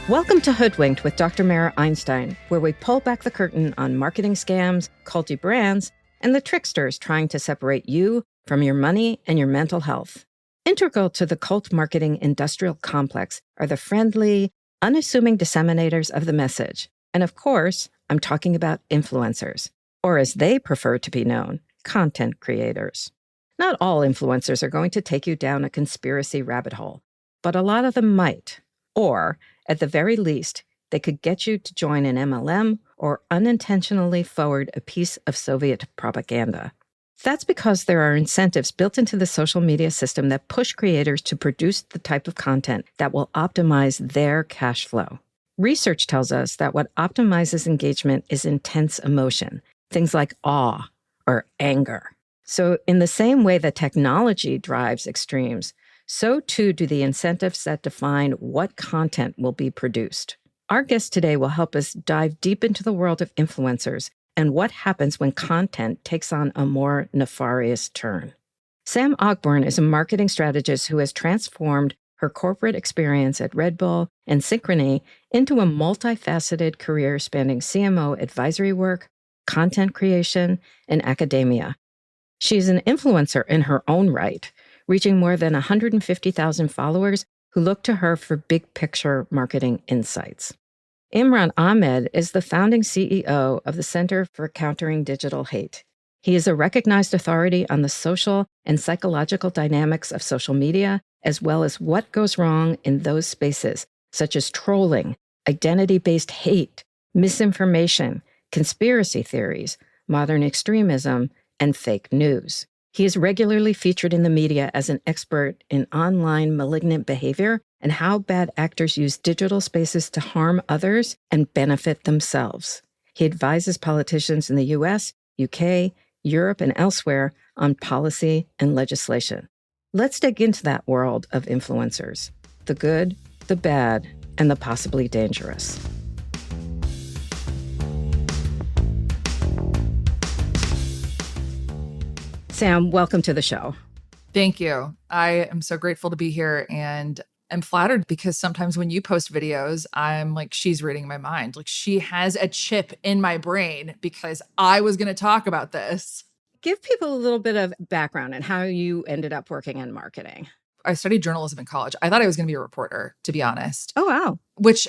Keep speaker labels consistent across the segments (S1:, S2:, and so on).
S1: Welcome to Hoodwinked with Dr. Mara Einstein, where we pull back the curtain on marketing scams, culty brands, and the tricksters trying to separate you from your money and your mental health. Integral to the cult marketing industrial complex are the friendly, unassuming disseminators of the message. And of course, I'm talking about influencers, or as they prefer to be known, content creators. Not all influencers are going to take you down a conspiracy rabbit hole, but a lot of them might. Or, at the very least, they could get you to join an MLM or unintentionally forward a piece of Soviet propaganda. That's because there are incentives built into the social media system that push creators to produce the type of content that will optimize their cash flow. Research tells us that what optimizes engagement is intense emotion, things like awe or anger. So in the same way that technology drives extremes, so too do the incentives that define what content will be produced. Our guest today will help us dive deep into the world of influencers and what happens when content takes on a more nefarious turn. Sam Ogborn is a marketing strategist who has transformed her corporate experience at Red Bull and Synchrony into a multifaceted career spanning CMO advisory work, content creation, and academia. She is an influencer in her own right, reaching more than 150,000 followers who look to her for big-picture marketing insights. Imran Ahmed is the founding CEO of the Center for Countering Digital Hate. He is a recognized authority on the social and psychological dynamics of social media, as well as what goes wrong in those spaces, such as trolling, identity-based hate, misinformation, conspiracy theories, modern extremism, and fake news. He is regularly featured in the media as an expert in online malignant behavior and how bad actors use digital spaces to harm others and benefit themselves. He advises politicians in the US, UK, Europe, and elsewhere on policy and legislation. Let's dig into that world of influencers, the good, the bad, and the possibly dangerous. Sam, welcome to the show.
S2: Thank you. I am so grateful to be here, and I'm flattered because sometimes when you post videos, I'm like, she's reading my mind. Like, she has a chip in my brain because I was going to talk about this.
S1: Give people a little bit of background on how you ended up working in marketing.
S2: I studied journalism in college. I thought I was going to be a reporter, to be honest.
S1: Oh, wow.
S2: Which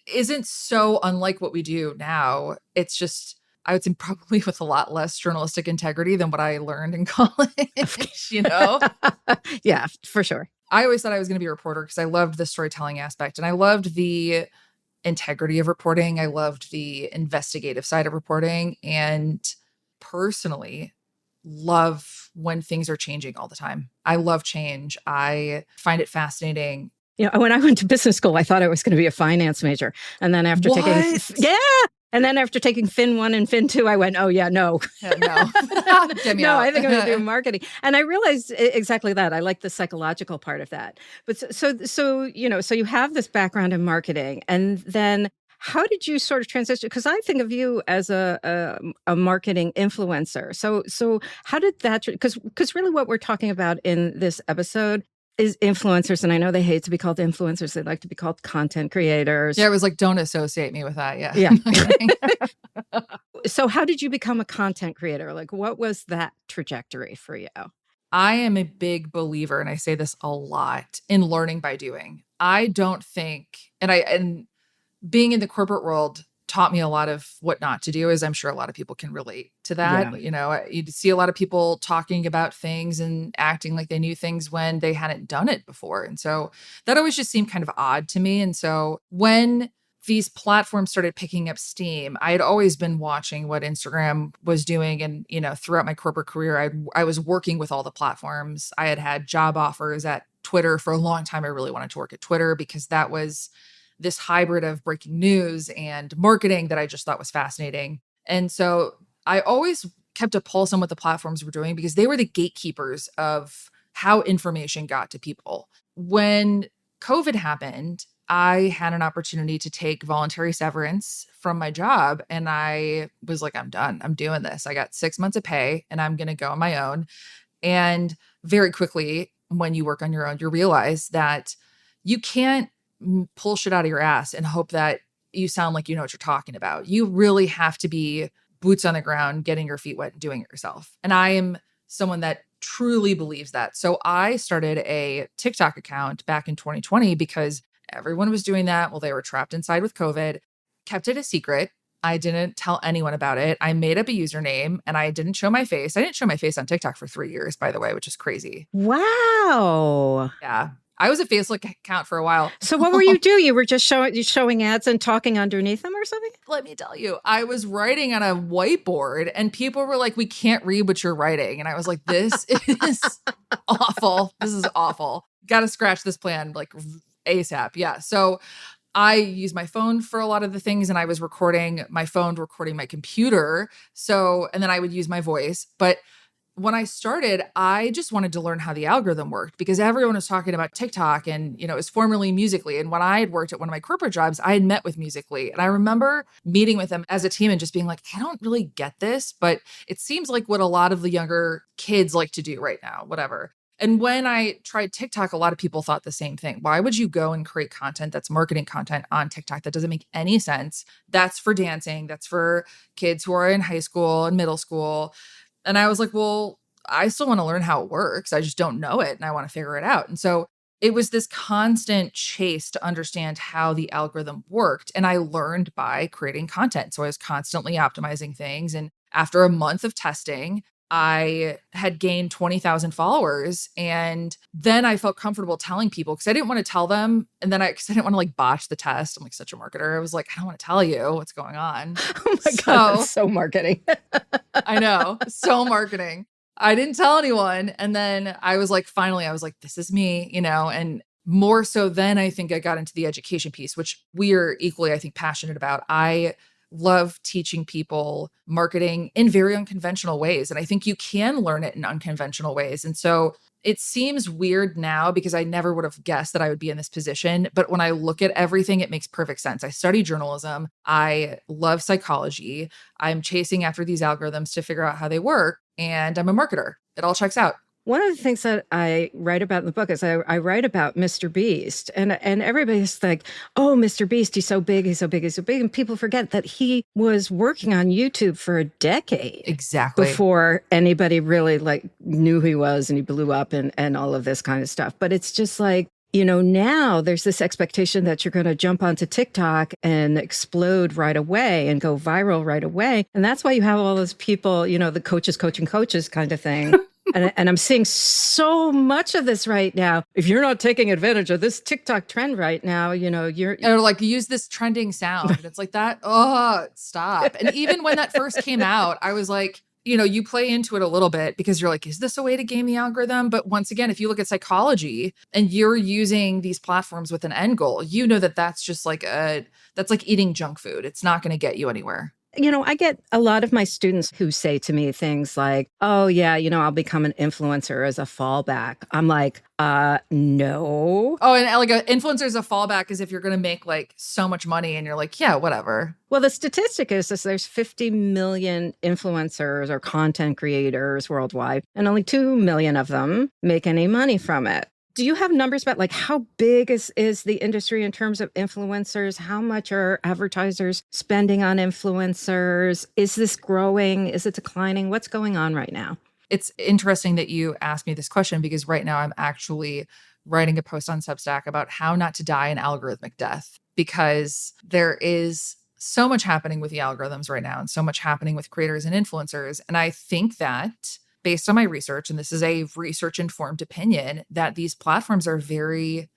S2: isn't so unlike what we do now. It's just, I would say probably with a lot less journalistic integrity than what I learned in college, you know?
S1: Yeah, for sure.
S2: I always thought I was going to be a reporter because I loved the storytelling aspect and I loved the integrity of reporting. I loved the investigative side of reporting, and personally love when things are changing all the time. I love change. I find it fascinating.
S1: You know, when I went to business school, I thought I was going to be a finance major. And then after taking Fin 1 and Fin 2, I went, oh yeah, no.
S2: No. Get me
S1: No,
S2: out.
S1: I think I'm going to do marketing. And I realized exactly that. I like the psychological part of that. But so you have this background in marketing, and then how did you sort of transition? Because I think of you as a marketing influencer. So how did that? Because really, what we're talking about in this episode is influencers, and I know they hate to be called influencers; they like to be called content creators.
S2: Yeah, it was like, don't associate me with that. Yeah.
S1: Yeah. So, how did you become a content creator? Like, what was that trajectory for you?
S2: I am a big believer, and I say this a lot, in learning by doing. I don't think, and being in the corporate world taught me a lot of what not to do, as I'm sure a lot of people can relate to that. Yeah. You know, you see a lot of people talking about things and acting like they knew things when they hadn't done it before. And so that always just seemed kind of odd to me. And so when these platforms started picking up steam, I had always been watching what Instagram was doing. And, you know, throughout my corporate career, I was working with all the platforms. I had job offers at Twitter for a long time. I really wanted to work at Twitter because that was this hybrid of breaking news and marketing that I just thought was fascinating. And so I always kept a pulse on what the platforms were doing because they were the gatekeepers of how information got to people. When COVID happened, I had an opportunity to take voluntary severance from my job. And I was like, I'm done. I'm doing this. I got 6 months of pay and I'm going to go on my own. And very quickly, when you work on your own, you realize that you can't pull shit out of your ass and hope that you sound like you know what you're talking about. You really have to be boots on the ground, getting your feet wet and doing it yourself. And I am someone that truly believes that. So I started a TikTok account back in 2020 because everyone was doing that while they were trapped inside with COVID, kept it a secret. I didn't tell anyone about it. I made up a username and I didn't show my face. I didn't show my face on TikTok for 3 years, by the way, which is crazy.
S1: Wow.
S2: Yeah. I was a faceless account for a while.
S1: So what were you doing? You were just showing ads and talking underneath them or something?
S2: Let me tell you, I was writing on a whiteboard and people were like, we can't read what you're writing. And I was like, this is awful. This is awful. Got to scratch this plan like ASAP. Yeah. So I use my phone for a lot of the things, and I was recording my phone, recording my computer. So, and then I would use my voice. But when I started, I just wanted to learn how the algorithm worked because everyone was talking about TikTok and, it was formerly Musically. And when I had worked at one of my corporate jobs, I had met with Musically. And I remember meeting with them as a team and just being like, I don't really get this, but it seems like what a lot of the younger kids like to do right now, whatever. And when I tried TikTok, a lot of people thought the same thing. Why would you go and create content that's marketing content on TikTok? That doesn't make any sense. That's for dancing. That's for kids who are in high school and middle school. And I was like, well, I still want to learn how it works. I just don't know it and I want to figure it out. And so it was this constant chase to understand how the algorithm worked. And I learned by creating content. So I was constantly optimizing things. And after a month of testing, I had gained 20,000 followers. And then I felt comfortable telling people because I didn't want to tell them. And then because I didn't want to like botch the test. I'm like such a marketer. I was like, I don't want to tell you what's going on.
S1: Oh my God, that's so marketing.
S2: I know, so marketing. I didn't tell anyone. And then I was like, finally, I was like, this is me, and more so then I think I got into the education piece, which we are equally, I think, passionate about. I love teaching people marketing in very unconventional ways. And I think you can learn it in unconventional ways. And so it seems weird now because I never would have guessed that I would be in this position. But when I look at everything, it makes perfect sense. I study journalism. I love psychology. I'm chasing after these algorithms to figure out how they work. And I'm a marketer. It all checks out.
S1: One of the things that I write about in the book is I write about Mr. Beast. And everybody's like, oh, Mr. Beast, he's so big, he's so big, he's so big. And people forget that he was working on YouTube for a decade.
S2: Exactly.
S1: Before anybody really knew who he was and he blew up and all of this kind of stuff. But it's just like, now there's this expectation that you're going to jump onto TikTok and explode right away and go viral right away. And that's why you have all those people, the coaches coaching coaches kind of thing. And I'm seeing so much of this right now. If you're not taking advantage of this TikTok trend right now, you're
S2: or like use this trending sound. It's like that. Oh, stop. And even when that first came out, I was like, you play into it a little bit because you're like, is this a way to game the algorithm? But once again, if you look at psychology and you're using these platforms with an end goal, that's just that's like eating junk food. It's not going to get you anywhere.
S1: I get a lot of my students who say to me things like, oh, yeah, I'll become an influencer as a fallback. I'm like, no.
S2: Oh, and like an influencer as a fallback is if you're going to make like so much money and you're like, yeah, whatever.
S1: Well, the statistic is there's 50 million influencers or content creators worldwide, and only 2 million of them make any money from it. Do you have numbers about how big is the industry in terms of influencers? How much are advertisers spending on influencers? Is this growing? Is it declining? What's going on right now?
S2: It's interesting that you asked me this question because right now I'm actually writing a post on Substack about how not to die an algorithmic death because there is so much happening with the algorithms right now and so much happening with creators and influencers. And I think that based on my research, and this is a research-informed opinion, that these platforms are very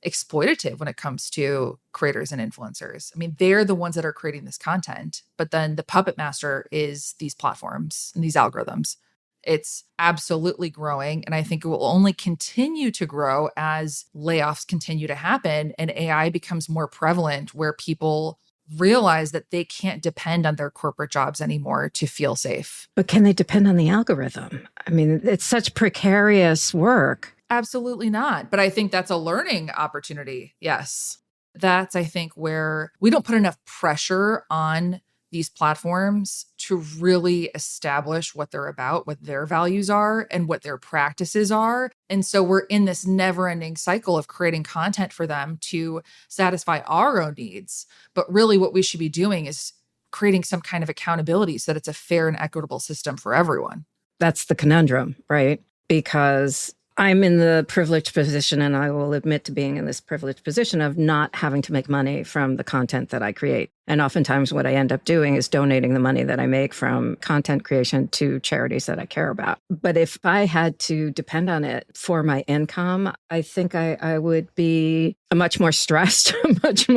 S2: exploitative when it comes to creators and influencers. I mean, they're the ones that are creating this content, but then the puppet master is these platforms and these algorithms. It's absolutely growing, and I think it will only continue to grow as layoffs continue to happen and AI becomes more prevalent where people realize that they can't depend on their corporate jobs anymore to feel safe.
S1: But can they depend on the algorithm? I mean, it's such precarious work.
S2: Absolutely not. But I think that's a learning opportunity. Yes. That's, I think, where we don't put enough pressure on these platforms to really establish what they're about, what their values are, and what their practices are. And so we're in this never ending cycle of creating content for them to satisfy our own needs. But really, what we should be doing is creating some kind of accountability so that it's a fair and equitable system for everyone.
S1: That's the conundrum, right? Because I'm in the privileged position, and I will admit to being in this privileged position of not having to make money from the content that I create. And oftentimes what I end up doing is donating the money that I make from content creation to charities that I care about. But if I had to depend on it for my income, I think I would be a much more stressed, much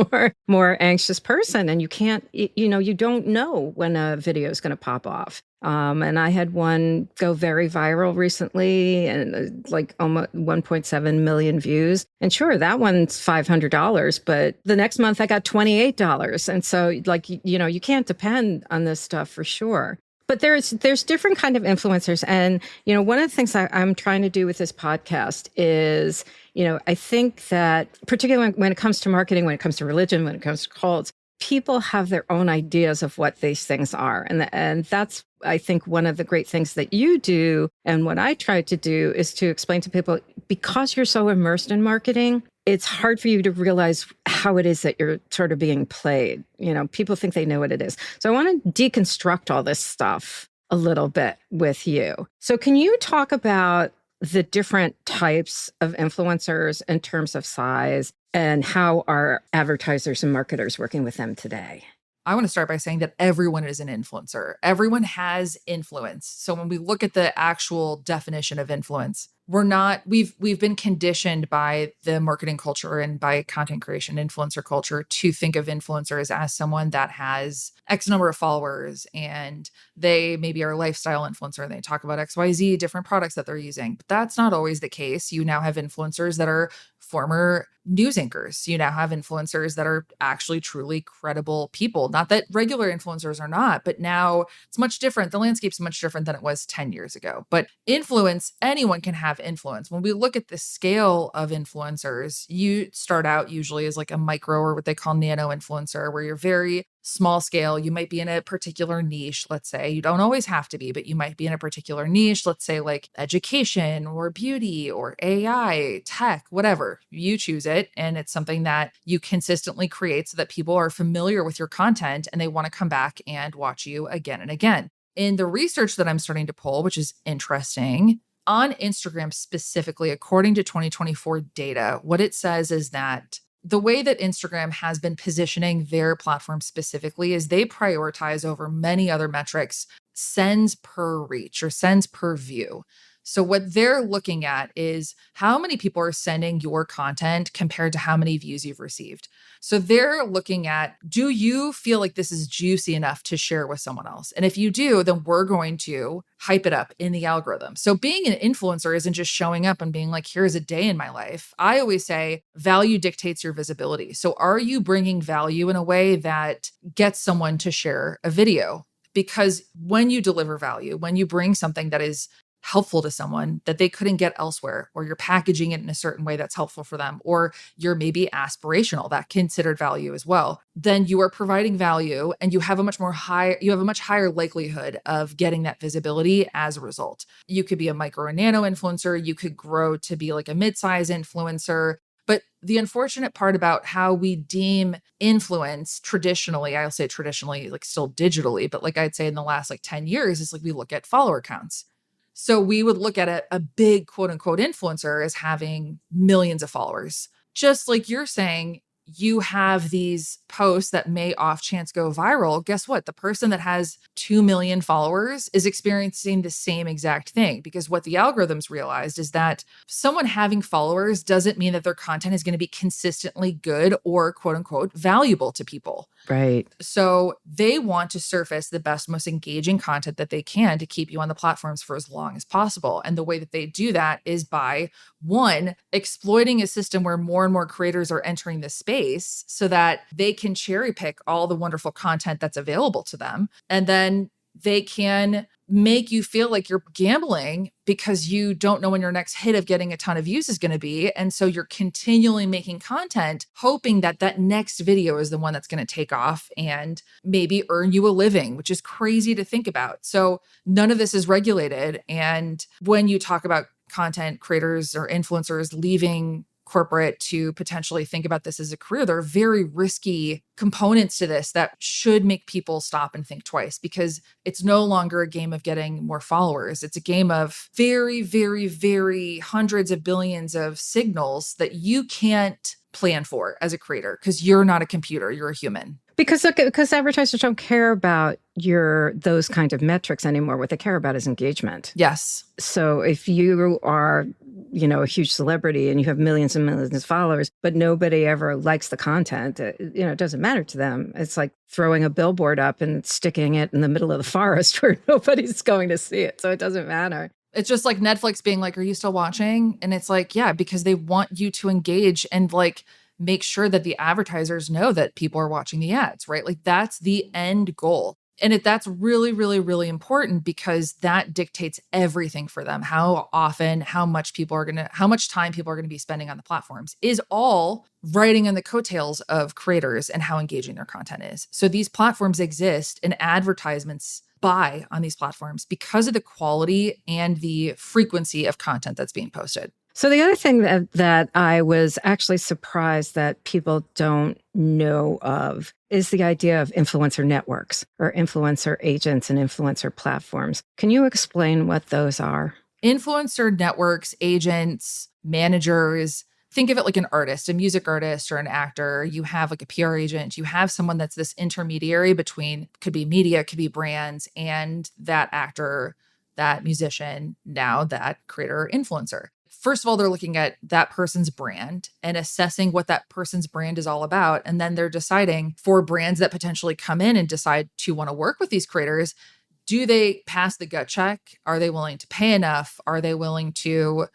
S1: more anxious person. And you can't, you don't know when a video is going to pop off. And I had one go very viral recently and like almost 1.7 million views. And sure, that one's $500, but the next month I got $28. And so you can't depend on this stuff for sure. But there's different kind of influencers. And, one of the things I'm trying to do with this podcast is, I think that particularly when it comes to marketing, when it comes to religion, when it comes to cults, people have their own ideas of what these things are. And that's, I think, one of the great things that you do. And what I try to do is to explain to people, because you're so immersed in marketing, it's hard for you to realize how it is that you're sort of being played. People think they know what it is. So I want to deconstruct all this stuff a little bit with you. So can you talk about the different types of influencers in terms of size and how are advertisers and marketers working with them today?
S2: I want to start by saying that everyone is an influencer. Everyone has influence. So when we look at the actual definition of influence, we've been conditioned by the marketing culture and by content creation influencer culture to think of influencers as someone that has X number of followers and they maybe are a lifestyle influencer and they talk about XYZ different products that they're using. But that's not always the case. You now have influencers that are former news anchors. You now have influencers that are actually truly credible people. Not that regular influencers are not, but now it's much different. The landscape's much different than it was 10 years ago. But influence, anyone can have influence. When we look at the scale of influencers, you start out usually as like a micro or what they call nano influencer, where you're very small scale. You might be in a particular niche, let's say. You don't always have to be, but you might be in a particular niche, let's say like education or beauty or AI, tech, whatever. You choose it. And it's something that you consistently create so that people are familiar with your content and they want to come back and watch you again and again. In the research that I'm starting to pull, which is interesting, on Instagram specifically, according to 2024 data, what it says is that the way that Instagram has been positioning their platform specifically is they prioritize over many other metrics, sends per reach or sends per view. So what they're looking at is how many people are sending your content compared to how many views you've received. So they're looking at, do you feel like this is juicy enough to share with someone else? And if you do, then we're going to hype it up in the algorithm. So being an influencer isn't just showing up and being like, here's a day in my life. I always say value dictates your visibility. So are you bringing value in a way that gets someone to share a video? Because when you deliver value, when you bring something that is helpful to someone that they couldn't get elsewhere, or you're packaging it in a certain way that's helpful for them, or you're maybe aspirational, that considered value as well, then you are providing value and you have a much higher likelihood of getting that visibility as a result. You could be a micro or nano influencer. You could grow to be like a mid-size influencer. But the unfortunate part about how we deem influence traditionally, I'll say traditionally, like still digitally, but like I'd say in the last like 10 years is like we look at follower counts. So we would look at a big quote unquote influencer as having millions of followers. Just like you're saying, you have these posts that may off chance go viral. Guess what? The person that has 2 million followers is experiencing the same exact thing, because what the algorithms realized is that someone having followers doesn't mean that their content is going to be consistently good or quote unquote valuable to people.
S1: Right.
S2: So they want to surface the best, most engaging content that they can to keep you on the platforms for as long as possible. And the way that they do that is by, one, exploiting a system where more and more creators are entering the space so that they can cherry pick all the wonderful content that's available to them. And then they can make you feel like you're gambling because you don't know when your next hit of getting a ton of views is going to be. And so you're continually making content, hoping that that next video is the one that's going to take off and maybe earn you a living, which is crazy to think about. So none of this is regulated. And when you talk about content creators or influencers leaving corporate to potentially think about this as a career, there are very risky components to this that should make people stop and think twice, because it's no longer a game of getting more followers. It's a game of very, very, very hundreds of billions of signals that you can't plan for as a creator because you're not a computer, you're a human.
S1: Because advertisers don't care about those kind of metrics anymore. What they care about is engagement.
S2: Yes.
S1: So if you are, a huge celebrity and you have millions and millions of followers, but nobody ever likes the content, it doesn't matter to them. It's like throwing a billboard up and sticking it in the middle of the forest where nobody's going to see it. So it doesn't matter.
S2: It's just like Netflix being like, are you still watching? And it's like, yeah, because they want you to engage and like make sure that the advertisers know that people are watching the ads, right? Like that's the end goal. And that's really, really, really important because that dictates everything for them. How often, how much time people are going to be spending on the platforms is all riding on the coattails of creators and how engaging their content is. So these platforms exist and advertisements buy on these platforms because of the quality and the frequency of content that's being posted.
S1: So the other thing that I was actually surprised that people don't know of is the idea of influencer networks or influencer agents and influencer platforms. Can you explain what those are?
S2: Influencer networks, agents, managers, think of it like an artist, a music artist or an actor. You have like a PR agent. You have someone that's this intermediary between, could be media, could be brands, and that actor, that musician, now that creator or influencer. First of all, they're looking at that person's brand and assessing what that person's brand is all about. And then they're deciding for brands that potentially come in and decide to want to work with these creators, do they pass the gut check? Are they willing to pay enough? Are they willing to,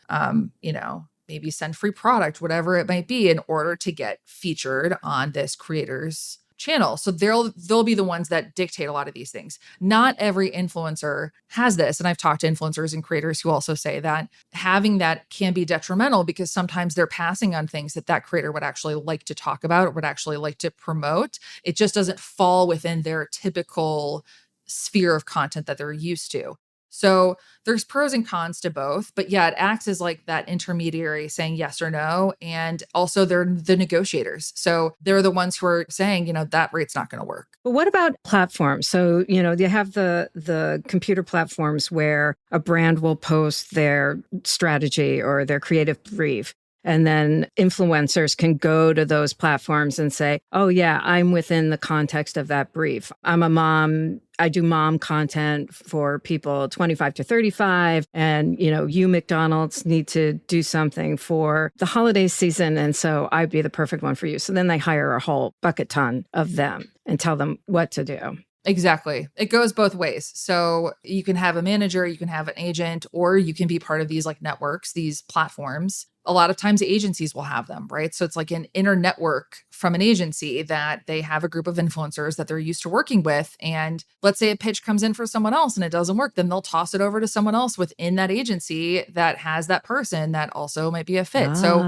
S2: maybe send free product, whatever it might be, in order to get featured on this creator's channel? So they'll be the ones that dictate a lot of these things. Not every influencer has this. And I've talked to influencers and creators who also say that having that can be detrimental because sometimes they're passing on things that creator would actually like to talk about or would actually like to promote. It just doesn't fall within their typical sphere of content that they're used to. So there's pros and cons to both, but yeah, it acts as like that intermediary saying yes or no. And also they're the negotiators. So they're the ones who are saying, that rate's not going to work.
S1: But what about platforms? So, you have the computer platforms where a brand will post their strategy or their creative brief. And then influencers can go to those platforms and say, oh, yeah, I'm within the context of that brief. I'm a mom. I do mom content for people 25 to 35. And, you McDonald's need to do something for the holiday season. And so I'd be the perfect one for you. So then they hire a whole bucket ton of them and tell them what to do.
S2: Exactly. It goes both ways. So you can have a manager, you can have an agent, or you can be part of these like networks, these platforms. A lot of times agencies will have them, right? So it's like an inner network from an agency that they have a group of influencers that they're used to working with. And let's say a pitch comes in for someone else and it doesn't work, then they'll toss it over to someone else within that agency that has that person that also might be a fit. So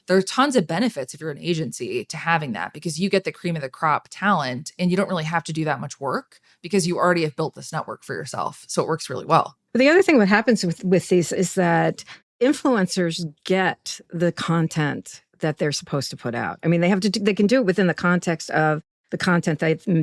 S2: there are tons of benefits if you're an agency to having that because you get the cream of the crop talent and you don't really have to do that much work because you already have built this network for yourself. So it works really well.
S1: But the other thing that happens with these is that influencers get the content that they're supposed to put out. I mean, they can do it within the context of the content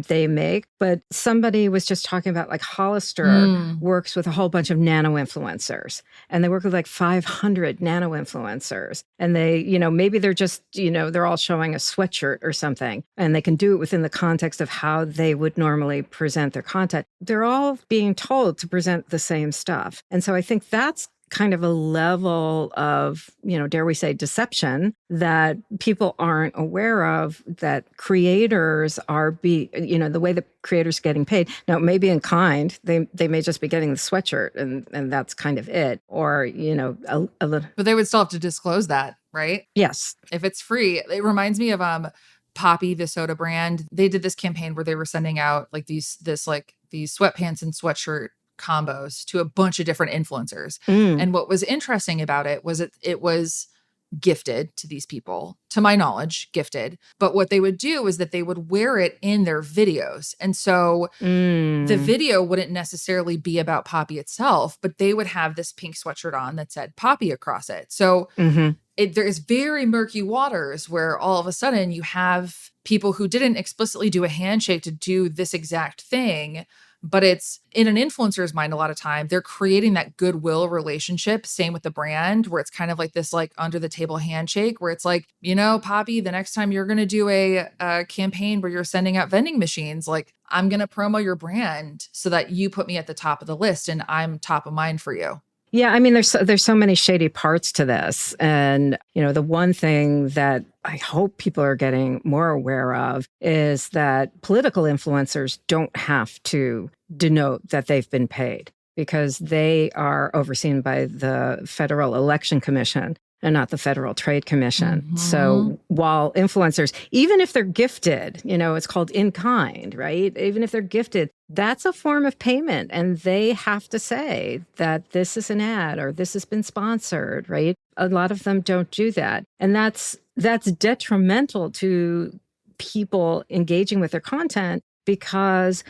S1: they make. But somebody was just talking about like Hollister works with a whole bunch of nano influencers, and they work with like 500 nano influencers. And they, maybe they're just, they're all showing a sweatshirt or something, and they can do it within the context of how they would normally present their content. They're all being told to present the same stuff. And so I think that's kind of a level of, dare we say, deception that people aren't aware of, that creators are the way the creators are getting paid. Now, maybe in kind, they may just be getting the sweatshirt and that's kind of it. Or, a little.
S2: But they would still have to disclose that, right?
S1: Yes.
S2: If it's free. It reminds me of Poppy, the soda brand. They did this campaign where they were sending out like these these sweatpants and sweatshirt combos to a bunch of different influencers.
S1: Mm.
S2: And what was interesting about it was it was gifted to these people, to my knowledge, gifted. But what they would do is that they would wear it in their videos. And so the
S1: Mm.
S2: video wouldn't necessarily be about Poppy itself, but they would have this pink sweatshirt on that said Poppy across it. So
S1: Mm-hmm.
S2: there's very murky waters where all of a sudden you have people who didn't explicitly do a handshake to do this exact thing, but it's in an influencer's mind a lot of time, they're creating that goodwill relationship. Same with the brand, where it's kind of like this like under the table handshake where it's like, Poppy, the next time you're going to do a campaign where you're sending out vending machines, like I'm going to promo your brand so that you put me at the top of the list and I'm top of mind for you.
S1: Yeah, I mean, there's so many shady parts to this. And, the one thing that I hope people are getting more aware of is that political influencers don't have to denote that they've been paid because they are overseen by the Federal Election Commission and not the Federal Trade Commission.
S2: Mm-hmm.
S1: So while influencers, even if they're gifted, it's called in kind, right? Even if they're gifted, that's a form of payment. And they have to say that this is an ad or this has been sponsored, right? A lot of them don't do that. And that's detrimental to people engaging with their content because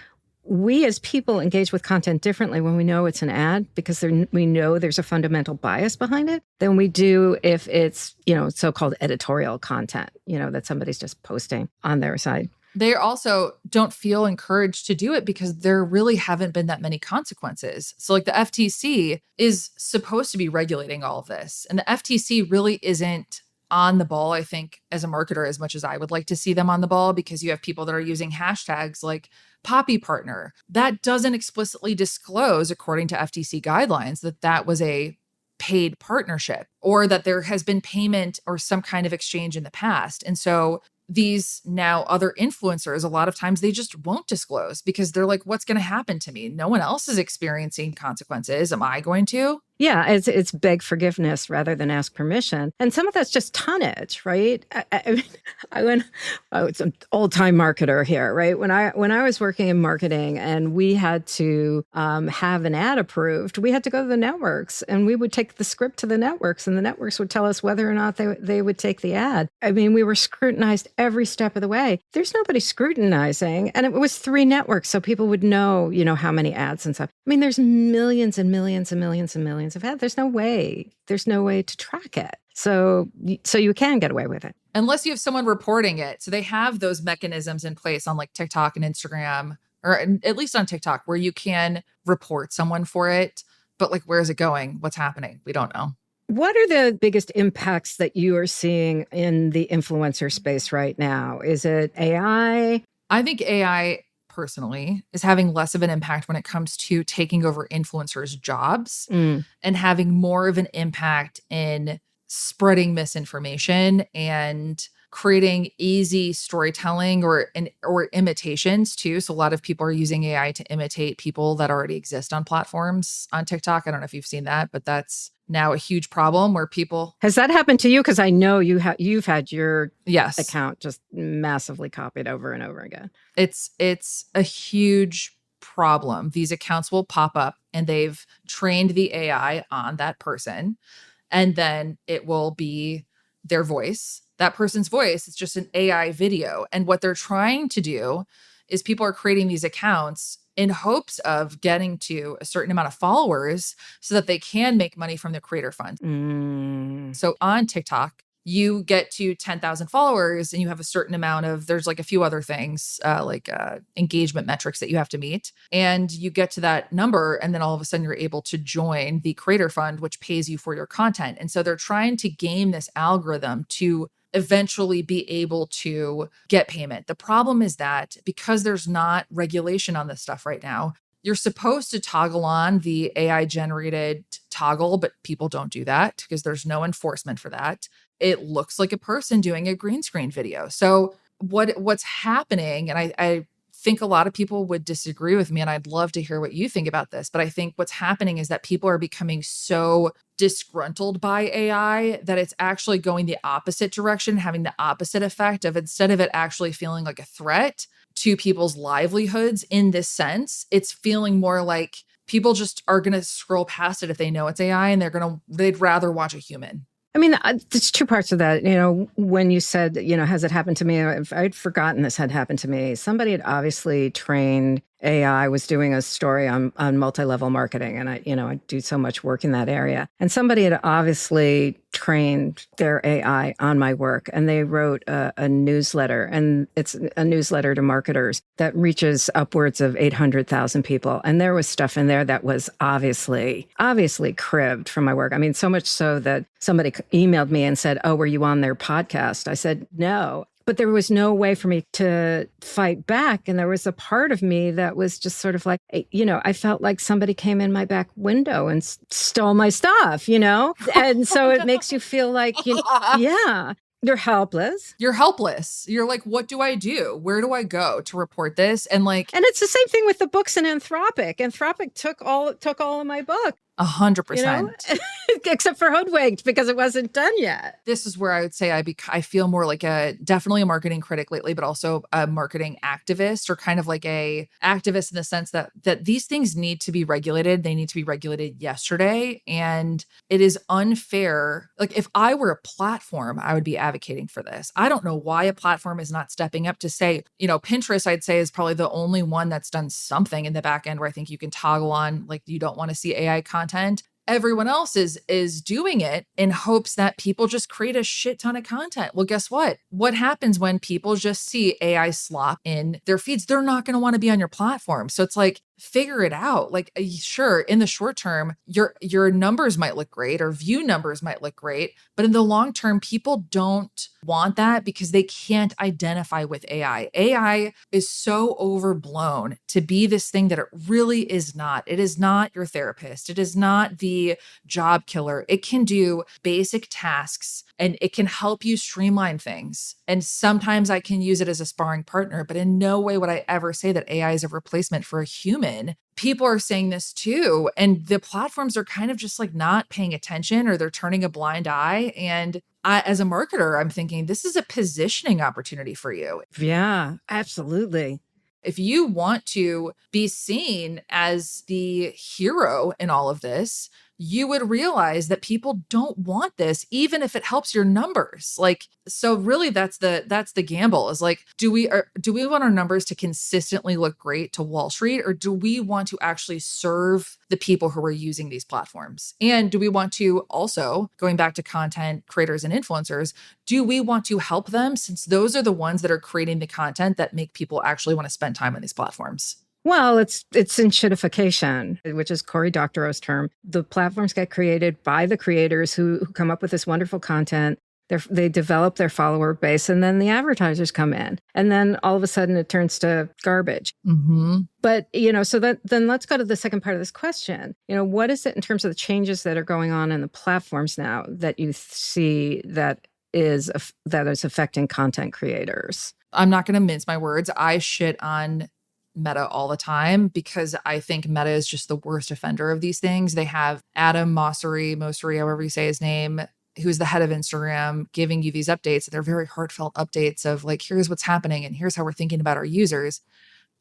S1: we as people engage with content differently when we know it's an ad because we know there's a fundamental bias behind it than we do if it's, so-called editorial content, that somebody's just posting on their side.
S2: They also don't feel encouraged to do it because there really haven't been that many consequences. So like the FTC is supposed to be regulating all of this. And the FTC really isn't on the ball, I think, as a marketer, as much as I would like to see them on the ball, because you have people that are using hashtags like Poppy Partner. That doesn't explicitly disclose, according to FTC guidelines, that was a paid partnership or that there has been payment or some kind of exchange in the past. And so these now other influencers, a lot of times they just won't disclose because they're like, what's going to happen to me? No one else is experiencing consequences. Am I going to?
S1: Yeah, it's beg forgiveness rather than ask permission. And some of that's just tonnage, right? It's an old-time marketer here, right? When I was working in marketing and we had to have an ad approved, we had to go to the networks and we would take the script to the networks and the networks would tell us whether or not they would take the ad. I mean, we were scrutinized every step of the way. There's nobody scrutinizing. And it was 3 networks, so people would know, how many ads and stuff. I mean, there's millions and millions and millions and millions of ads. There's no way to track it. So you can get away with it.
S2: Unless you have someone reporting it. So they have those mechanisms in place on like TikTok and Instagram, or at least on TikTok, where you can report someone for it. But like, where is it going? What's happening? We don't know.
S1: What are the biggest impacts that you are seeing in the influencer space right now? Is it AI?
S2: I think AI personally is having less of an impact when it comes to taking over influencers' jobs and having more of an impact in spreading misinformation and creating easy storytelling or imitations too. So a lot of people are using AI to imitate people that already exist on platforms on TikTok. I don't know if you've seen that, but that's now a huge problem where people...
S1: Has that happened to you? Because I know you've had your
S2: yes
S1: account just massively copied over and over again.
S2: It's a huge problem. These accounts will pop up and they've trained the AI on that person, and then it will be their voice. That person's voice is just an AI video. And what they're trying to do is people are creating these accounts in hopes of getting to a certain amount of followers so that they can make money from the creator fund. So on TikTok, you get to 10,000 followers and you have a certain amount of, there's like a few other things, like engagement metrics that you have to meet. And you get to that number, and then all of a sudden you're able to join the creator fund, which pays you for your content. And so they're trying to game this algorithm to eventually be able to get payment. The problem is that because there's not regulation on this stuff right now, you're supposed to toggle on the AI generated toggle, but people don't do that because there's no enforcement for that. It looks like a person doing a green screen video. So what's happening, and I think a lot of people would disagree with me, and I'd love to hear what you think about this, but I think what's happening is that people are becoming so disgruntled by AI that it's actually going the opposite direction, having the opposite effect of, instead of it actually feeling like a threat, to people's livelihoods in this sense. It's feeling more like people just are going to scroll past it if they know it's AI, and they'd rather watch a human.
S1: I mean, there's two parts of that. When you said, has it happened to me? I'd forgotten this had happened to me. Somebody had obviously trained AI, was doing a story on multi-level marketing. And I do so much work in that area. And somebody had obviously trained their AI on my work. And they wrote a newsletter. And it's a newsletter to marketers that reaches upwards of 800,000 people. And there was stuff in there that was obviously cribbed from my work. I mean, so much so that somebody emailed me and said, "Oh, were you on their podcast?" I said, "No." But there was no way for me to fight back. And there was a part of me that was just sort of like, I felt like somebody came in my back window and stole my stuff, And so it makes you feel like, yeah, you're helpless.
S2: You're helpless. You're like, what do I do? Where do I go to report this? And
S1: it's the same thing with the books in Anthropic. Anthropic took all of my book.
S2: 100%.
S1: Except for Hoodwinked, because it wasn't done yet.
S2: This is where I would say I feel more like definitely a marketing critic lately, but also a marketing activist, or kind of like a activist in the sense that these things need to be regulated. They need to be regulated yesterday. And it is unfair. Like, if I were a platform, I would be advocating for this. I don't know why a platform is not stepping up to say, Pinterest, I'd say, is probably the only one that's done something in the back end where I think you can toggle on, like, you don't want to see AI content. Everyone else is doing it in hopes that people just create a shit ton of content. Well, guess what? What happens when people just see AI slop in their feeds? They're not going to want to be on your platform. So it's like, figure it out. Like, sure, in the short term, your numbers might look great, or view numbers might look great, but in the long term, people don't want that because they can't identify with AI. AI is so overblown to be this thing that it really is not. It is not your therapist. It is not the job killer. It can do basic tasks, and it can help you streamline things. And sometimes I can use it as a sparring partner, but in no way would I ever say that AI is a replacement for a human. People are saying this too. And the platforms are kind of just like not paying attention, or they're turning a blind eye. And as a marketer, I'm thinking this is a positioning opportunity for you.
S1: Yeah, absolutely.
S2: If you want to be seen as the hero in all of this, you would realize that people don't want this, even if it helps your numbers. Like, so really that's the gamble, is like, do we want our numbers to consistently look great to Wall Street, or do we want to actually serve the people who are using these platforms? And do we want to also, going back to content creators and influencers, do we want to help them, since those are the ones that are creating the content that make people actually want to spend time on these platforms?
S1: Well, it's inshitification, which is Cory Doctorow's term. The platforms get created by the creators who come up with this wonderful content. They develop their follower base, and then the advertisers come in. And then all of a sudden it turns to garbage.
S2: Mm-hmm.
S1: But, so then let's go to the second part of this question. What is it in terms of the changes that are going on in the platforms now that you see that is affecting content creators?
S2: I'm not going to mince my words. I shit on Meta all the time because I think Meta is just the worst offender of these things. They have Adam Mosseri, however you say his name, who's the head of Instagram, giving you these updates. They're very heartfelt updates of like, here's what's happening and here's how we're thinking about our users.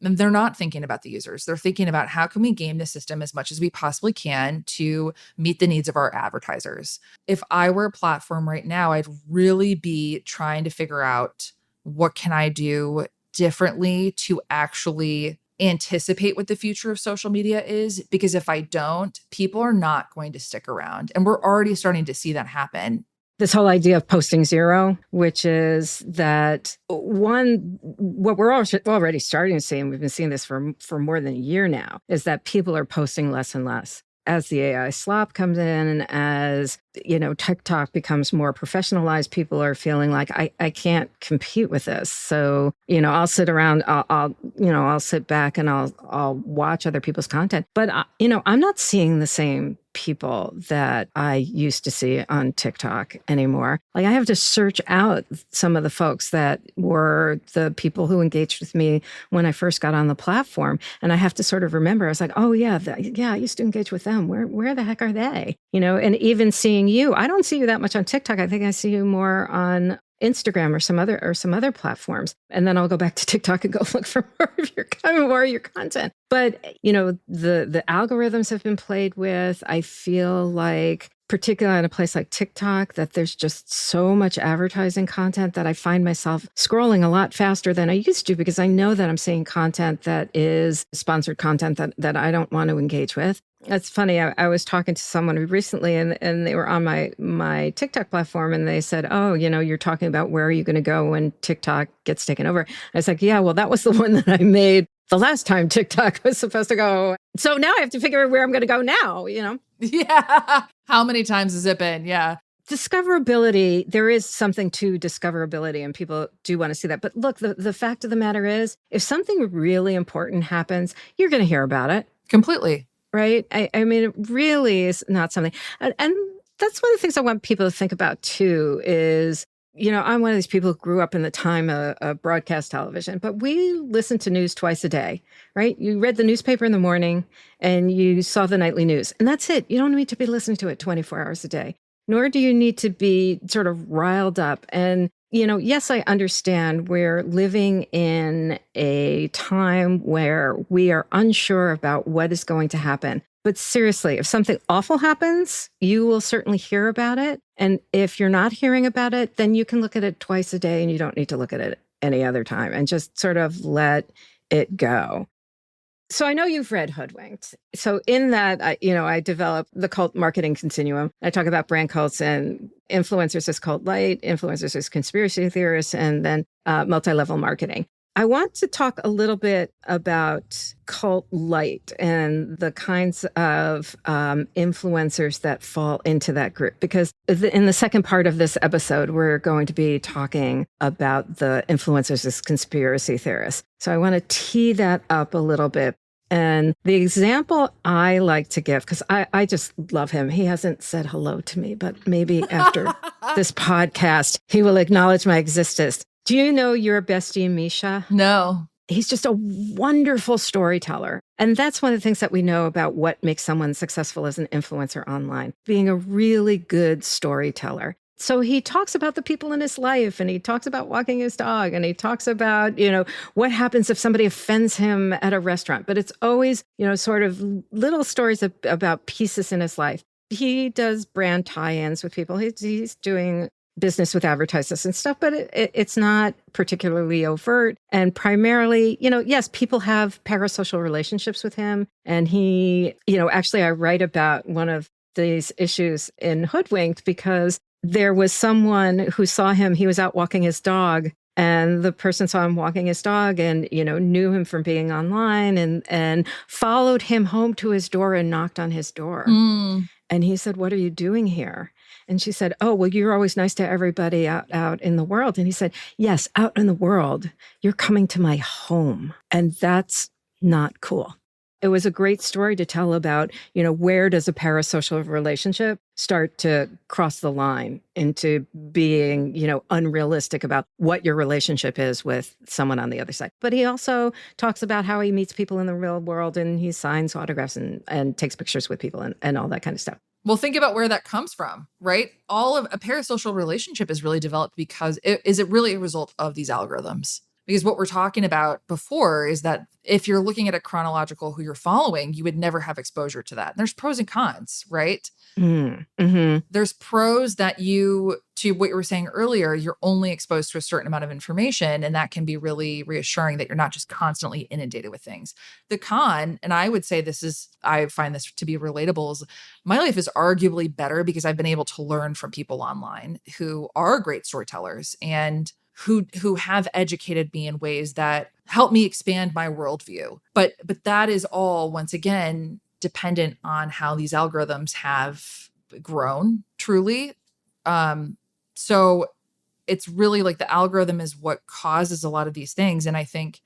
S2: And they're not thinking about the users. They're thinking about how can we game the system as much as we possibly can to meet the needs of our advertisers. If I were a platform right now, I'd really be trying to figure out, what can I do differently to actually anticipate what the future of social media is? Because if I don't, people are not going to stick around. And we're already starting to see that happen.
S1: This whole idea of posting zero, which is that what we're already starting to see, and we've been seeing this for more than a year now, is that people are posting less and less. As the AI slop comes in, and as TikTok becomes more professionalized, people are feeling like I can't compete with this. So I'll sit around, I'll sit back and I'll watch other people's content. But I'm not seeing the same people that I used to see on TikTok anymore. Like, I have to search out some of the folks that were the people who engaged with me when I first got on the platform. And I have to sort of remember, I was like, oh yeah, I used to engage with them. Where the heck are they? And even seeing you, I don't see you that much on TikTok. I think I see you more on Instagram or some other platforms. And then I'll go back to TikTok and go look for more of your content. But, the algorithms have been played with. I feel like, particularly on a place like TikTok, that there's just so much advertising content that I find myself scrolling a lot faster than I used to, because I know that I'm seeing content that is sponsored content that I don't want to engage with. It's funny. I was talking to someone recently, and they were on my TikTok platform, and they said, "Oh, you're talking about where are you going to go when TikTok gets taken over?" I was like, "Yeah, well, that was the one that I made the last time TikTok was supposed to go. So now I have to figure out where I'm going to go now."
S2: Yeah. How many times has it been? Yeah.
S1: Discoverability, there is something to discoverability, and people do want to see that. But look, the fact of the matter is, if something really important happens, you're going to hear about it.
S2: Completely.
S1: Right? I mean, it really is not something. And that's one of the things I want people to think about, too, is, I'm one of these people who grew up in the time of broadcast television, but we listened to news twice a day, right? You read the newspaper in the morning and you saw the nightly news, and that's it. You don't need to be listening to it 24 hours a day, nor do you need to be sort of riled up. And yes, I understand we're living in a time where we are unsure about what is going to happen. But seriously, if something awful happens, you will certainly hear about it. And if you're not hearing about it, then you can look at it twice a day, and you don't need to look at it any other time, and just sort of let it go. So I know you've read Hoodwinked. So in that, I developed the cult marketing continuum. I talk about brand cults and influencers as cult light, influencers as conspiracy theorists, and then multi-level marketing. I want to talk a little bit about cult light and the kinds of influencers that fall into that group, because in the second part of this episode, we're going to be talking about the influencers as conspiracy theorists. So I want to tee that up a little bit. And the example I like to give, because I just love him. He hasn't said hello to me, but maybe after this podcast, he will acknowledge my existence. Do you know your bestie, Misha?
S2: No.
S1: He's just a wonderful storyteller. And that's one of the things that we know about what makes someone successful as an influencer online, being a really good storyteller. So he talks about the people in his life, and he talks about walking his dog, and he talks about, what happens if somebody offends him at a restaurant. But it's always, sort of little stories about pieces in his life. He does brand tie-ins with people. He's doing business with advertisers and stuff, but it's not particularly overt. And primarily, yes, people have parasocial relationships with him. And he, actually, I write about one of these issues in Hoodwinked, because there was someone who saw him. He was out walking his dog, and the person saw him walking his dog and, knew him from being online, and followed him home to his door and knocked on his door.
S2: Mm.
S1: And he said, "What are you doing here?" And she said, "Oh, well, you're always nice to everybody out in the world." And he said, "Yes, out in the world, you're coming to my home. And that's not cool." It was a great story to tell about, where does a parasocial relationship start to cross the line into being, unrealistic about what your relationship is with someone on the other side. But he also talks about how he meets people in the real world, and he signs autographs and takes pictures with people and all that kind of stuff.
S2: Well, think about where that comes from, right? All of a parasocial relationship is really developed because is it really a result of these algorithms? Because what we're talking about before is that if you're looking at a chronological who you're following, you would never have exposure to that. And there's pros and cons, right?
S1: Mm-hmm.
S2: There's pros that to what you were saying earlier, you're only exposed to a certain amount of information, and that can be really reassuring that you're not just constantly inundated with things. The con, and I would say I find this to be relatable, is my life is arguably better because I've been able to learn from people online who are great storytellers and who have educated me in ways that help me expand my worldview. But that is all, once again, dependent on how these algorithms have grown, truly. So it's really like the algorithm is what causes a lot of these things. And I think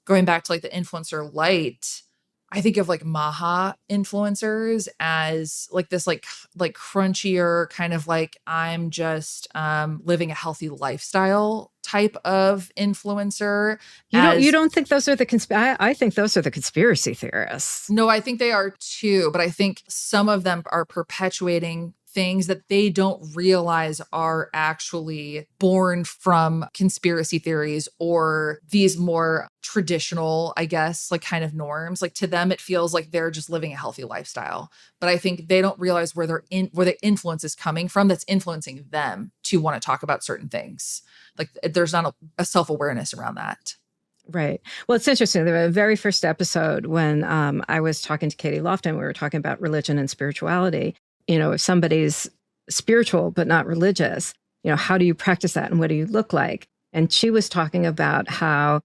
S2: going back to like the influencer light, I think of like Maha influencers as like this like crunchier kind of like I'm just living a healthy lifestyle type of influencer.
S1: You don't think those are I think those are the conspiracy theorists.
S2: No, I think they are too, but I think some of them are perpetuating things that they don't realize are actually born from conspiracy theories or these more traditional, I guess, like kind of norms. Like to them, it feels like they're just living a healthy lifestyle. But I think they don't realize where where the influence is coming from that's influencing them to want to talk about certain things. Like there's not a self-awareness around that.
S1: Right. Well, it's interesting. The very first episode, when I was talking to Katie Lofton, we were talking about religion and spirituality. If somebody's spiritual but not religious, how do you practice that and what do you look like? And she was talking about how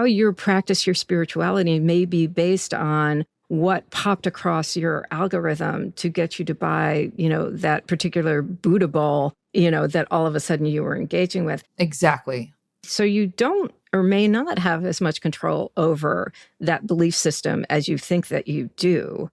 S1: you practice your spirituality may be based on what popped across your algorithm to get you to buy, that particular Buddha bowl, that all of a sudden you were engaging with.
S2: Exactly.
S1: So you don't or may not have as much control over that belief system as you think that you do.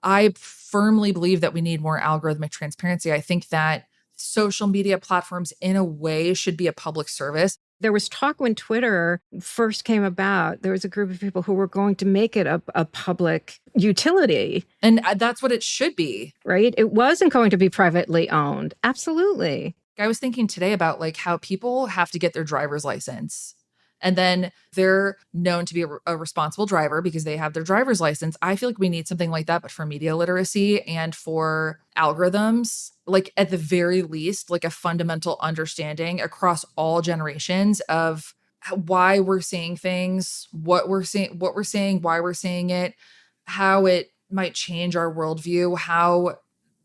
S2: I firmly believe that we need more algorithmic transparency. I think that social media platforms, in a way, should be a public service.
S1: There was talk when Twitter first came about, there was a group of people who were going to make it a public utility.
S2: And that's what it should be.
S1: Right? It wasn't going to be privately owned. Absolutely.
S2: I was thinking today about like how people have to get their driver's license. And then they're known to be a responsible driver because they have their driver's license. I feel like we need something like that, but for media literacy and for algorithms, like at the very least, like a fundamental understanding across all generations of why we're seeing things, what we're seeing, why we're seeing it, how it might change our worldview, how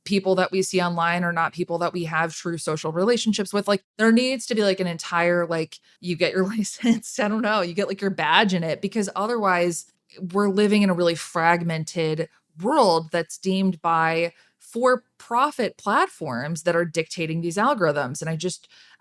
S2: people that we see online are not people that we have true social relationships with. Like there needs to be like an entire, like you get your license, I don't know, you get like your badge in it, because otherwise we're living in a really fragmented world that's deemed by for-profit platforms that are dictating these algorithms. And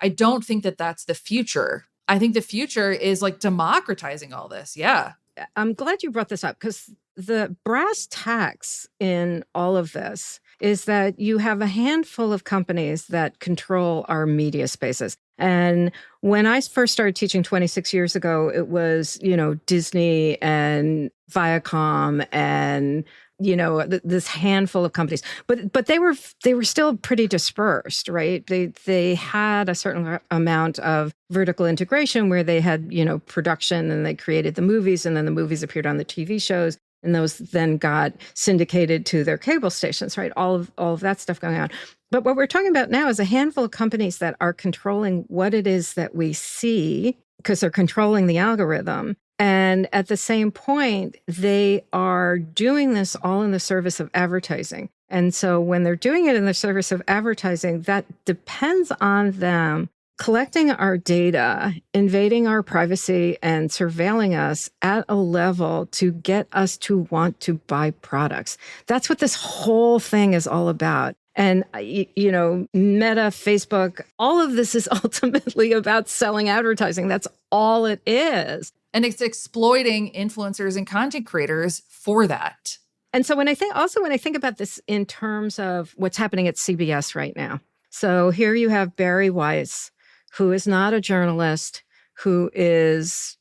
S2: I don't think that that's the future. I think the future is like democratizing all this. Yeah.
S1: I'm glad you brought this up because the brass tacks in all of this is that you have a handful of companies that control our media spaces. And when I first started teaching 26 years ago, it was, Disney and Viacom and, this handful of companies. But they were still pretty dispersed, right? They had a certain amount of vertical integration where they had, production and they created the movies and then the movies appeared on the TV shows. And those then got syndicated to their cable stations, right? All of that stuff going on. But what we're talking about now is a handful of companies that are controlling what it is that we see because they're controlling the algorithm. And at the same point, they are doing this all in the service of advertising. And so when they're doing it in the service of advertising, that depends on them collecting our data, invading our privacy, and surveilling us at a level to get us to want to buy products. That's what this whole thing is all about. And, Meta, Facebook, all of this is ultimately about selling advertising. That's all it is.
S2: And it's exploiting influencers and content creators for that.
S1: And so when I think about this in terms of what's happening at CBS right now. So here you have Barry Weiss, who is not a journalist, who is,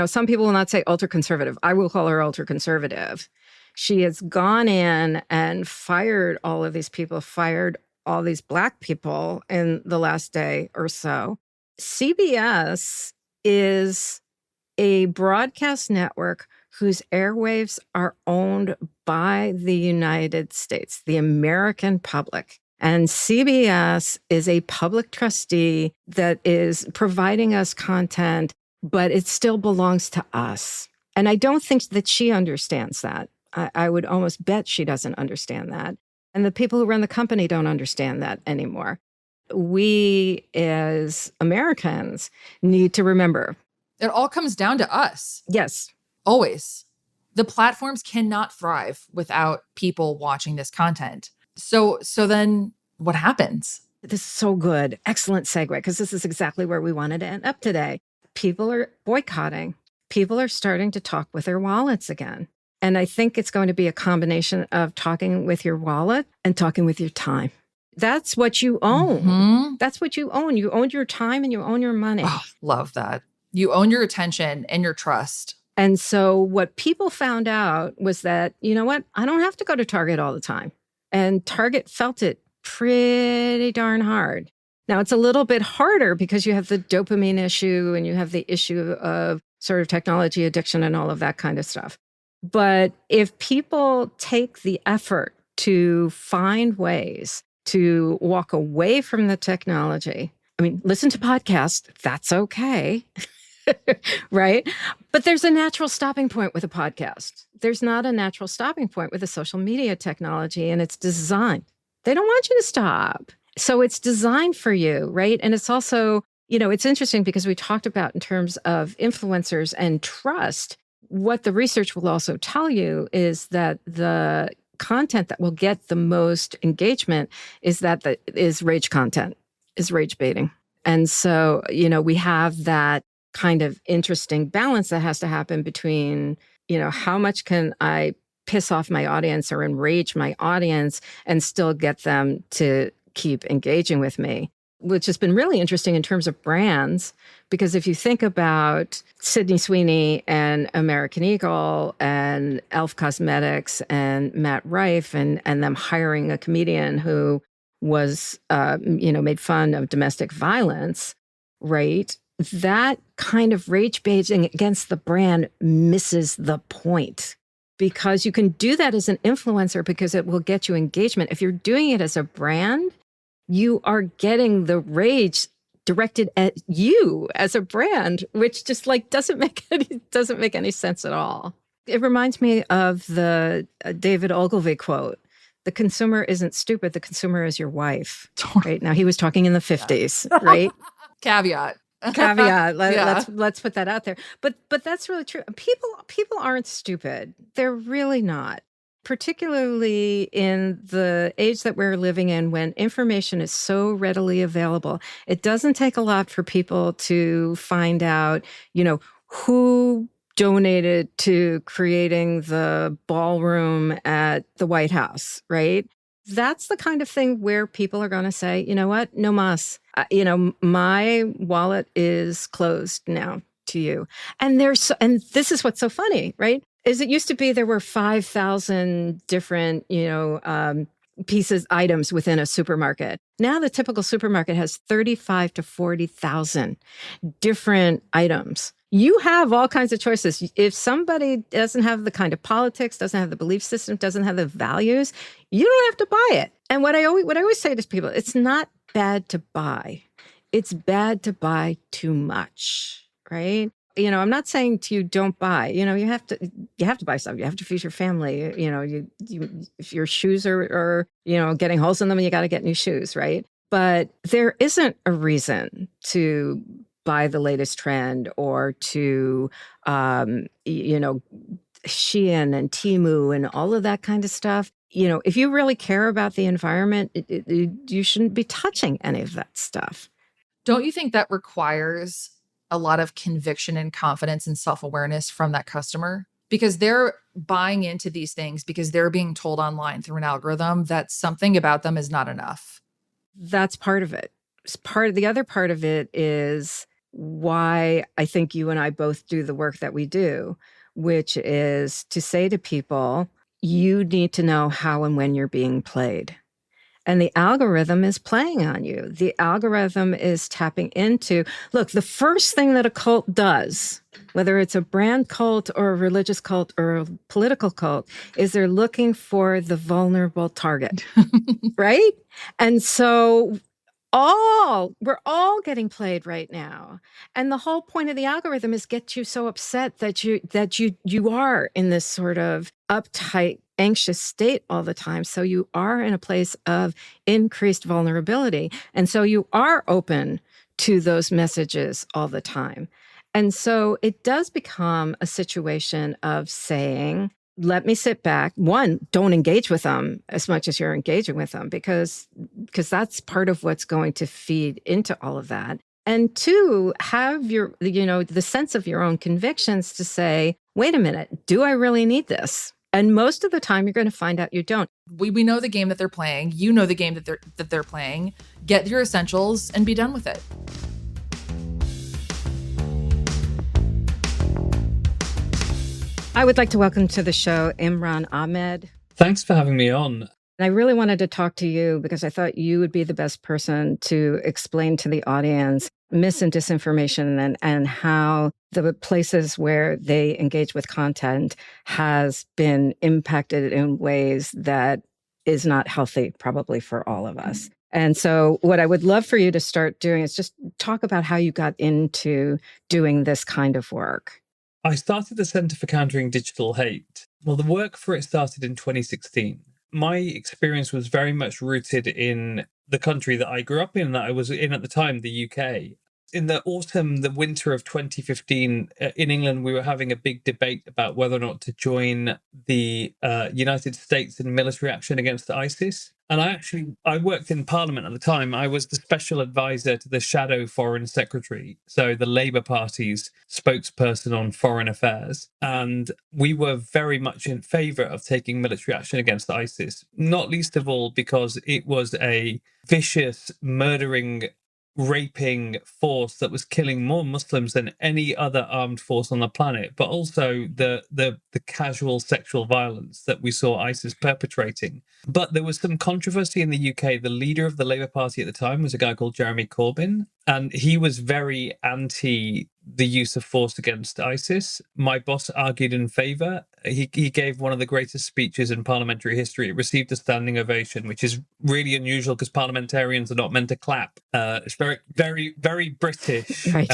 S1: some people will not say ultra-conservative. I will call her ultra-conservative. She has gone in and fired all of these people, fired all these Black people in the last day or so. CBS is a broadcast network whose airwaves are owned by the United States, the American public. And CBS is a public trustee that is providing us content, but it still belongs to us. And I don't think that she understands that. I would almost bet she doesn't understand that. And the people who run the company don't understand that anymore. We as Americans need to remember.
S2: It all comes down to us.
S1: Yes.
S2: Always. The platforms cannot thrive without people watching this content. So then what happens?
S1: This is so good. Excellent segue, because this is exactly where we wanted to end up today. People are boycotting. People are starting to talk with their wallets again. And I think it's going to be a combination of talking with your wallet and talking with your time. That's what you own. Mm-hmm. That's what you own. You own your time and you own your money.
S2: Oh, love that. You own your attention and your trust.
S1: And so what people found out was that, you know what? I don't have to go to Target all the time. And Target felt it pretty darn hard. Now, it's a little bit harder because you have the dopamine issue and you have the issue of sort of technology addiction and all of that kind of stuff. But if people take the effort to find ways to walk away from the technology, I mean, listen to podcasts, that's okay. Right? But there's a natural stopping point with a podcast. There's not a natural stopping point with a social media technology, and it's designed. They don't want you to stop. So it's designed for you, right? And it's also, it's interesting because we talked about in terms of influencers and trust. What the research will also tell you is that the content that will get the most engagement is rage content, is rage baiting. And so, we have that kind of interesting balance that has to happen between, how much can I piss off my audience or enrage my audience and still get them to keep engaging with me, which has been really interesting in terms of brands. Because if you think about Sydney Sweeney and American Eagle and e.l.f. Cosmetics and Matt Rife and them hiring a comedian who was, made fun of domestic violence, right? That kind of rage baiting against the brand misses the point, because you can do that as an influencer because it will get you engagement. If you're doing it as a brand, you are getting the rage directed at you as a brand, which just doesn't make any sense at all. It reminds me of the David Ogilvy quote: "The consumer isn't stupid. The consumer is your wife." Right now, he was talking in the 50s, right?
S2: Caveat.
S1: Let's put that out there. But that's really true. People aren't stupid. They're really not. Particularly in the age that we're living in, when information is so readily available, it doesn't take a lot for people to find out, who donated to creating the ballroom at the White House, right? That's the kind of thing where people are going to say, you know what, no mas, my wallet is closed now to you. And this is what's so funny, right? Is it used to be there were 5,000 different, items within a supermarket. Now the typical supermarket has 35 to 40,000 different items. You have all kinds of choices. If somebody doesn't have the kind of politics, doesn't have the belief system, doesn't have the values, you don't have to buy it. And what I always say to people, it's not bad to buy. It's bad to buy too much, right? I'm not saying to you, don't buy. You have to buy stuff. You have to feed your family. If your shoes are getting holes in them, you got to get new shoes, right? But there isn't a reason to buy the latest trend or to, Shein and Temu and all of that kind of stuff. If you really care about the environment, you shouldn't be touching any of that stuff.
S2: Don't you think that requires a lot of conviction and confidence and self-awareness from that customer? Because they're buying into these things because they're being told online through an algorithm that something about them is not enough.
S1: That's part of it. The other part of it is why I think you and I both do the work that we do, which is to say to people, you need to know how and when you're being played. And the algorithm is playing on you. The algorithm is tapping into, look, the first thing that a cult does, whether it's a brand cult or a religious cult or a political cult, is they're looking for the vulnerable target, right? And so we're all getting played right now. And the whole point of the algorithm is get you so upset that you are in this sort of uptight, anxious state all the time. So you are in a place of increased vulnerability. And so you are open to those messages all the time. And so it does become a situation of saying, let me sit back. One, don't engage with them as much as you're engaging with them, because that's part of what's going to feed into all of that. And two, have the sense of your own convictions to say, wait a minute, do I really need this? And most of the time, you're going to find out you don't.
S2: We know the game that they're playing. You know the game that they're playing. Get your essentials and be done with it.
S1: I would like to welcome to the show Imran Ahmed.
S3: Thanks for having me on.
S1: And I really wanted to talk to you because I thought you would be the best person to explain to the audience mis and disinformation and how the places where they engage with content has been impacted in ways that is not healthy, probably for all of us. And so what I would love for you to start doing is just talk about how you got into doing this kind of work.
S3: I started the Centre for Countering Digital Hate. Well, the work for it started in 2016. My experience was very much rooted in the country that I grew up in, that I was in at the time, the UK. In the winter of 2015, in England, we were having a big debate about whether or not to join the United States in military action against ISIS. And I worked in Parliament at the time. I was the special advisor to the Shadow Foreign Secretary, so the Labour Party's spokesperson on foreign affairs. And we were very much in favour of taking military action against ISIS, not least of all because it was a vicious, murdering, raping force that was killing more Muslims than any other armed force on the planet, but also the casual sexual violence that we saw ISIS perpetrating. But there was some controversy in the UK. The leader of the Labour Party at the time was a guy called Jeremy Corbyn, and he was very anti the use of force against ISIS. My boss argued in favour. He gave one of the greatest speeches in parliamentary history. It received a standing ovation, which is really unusual because parliamentarians are not meant to clap. It's very, very, very British.
S1: Right.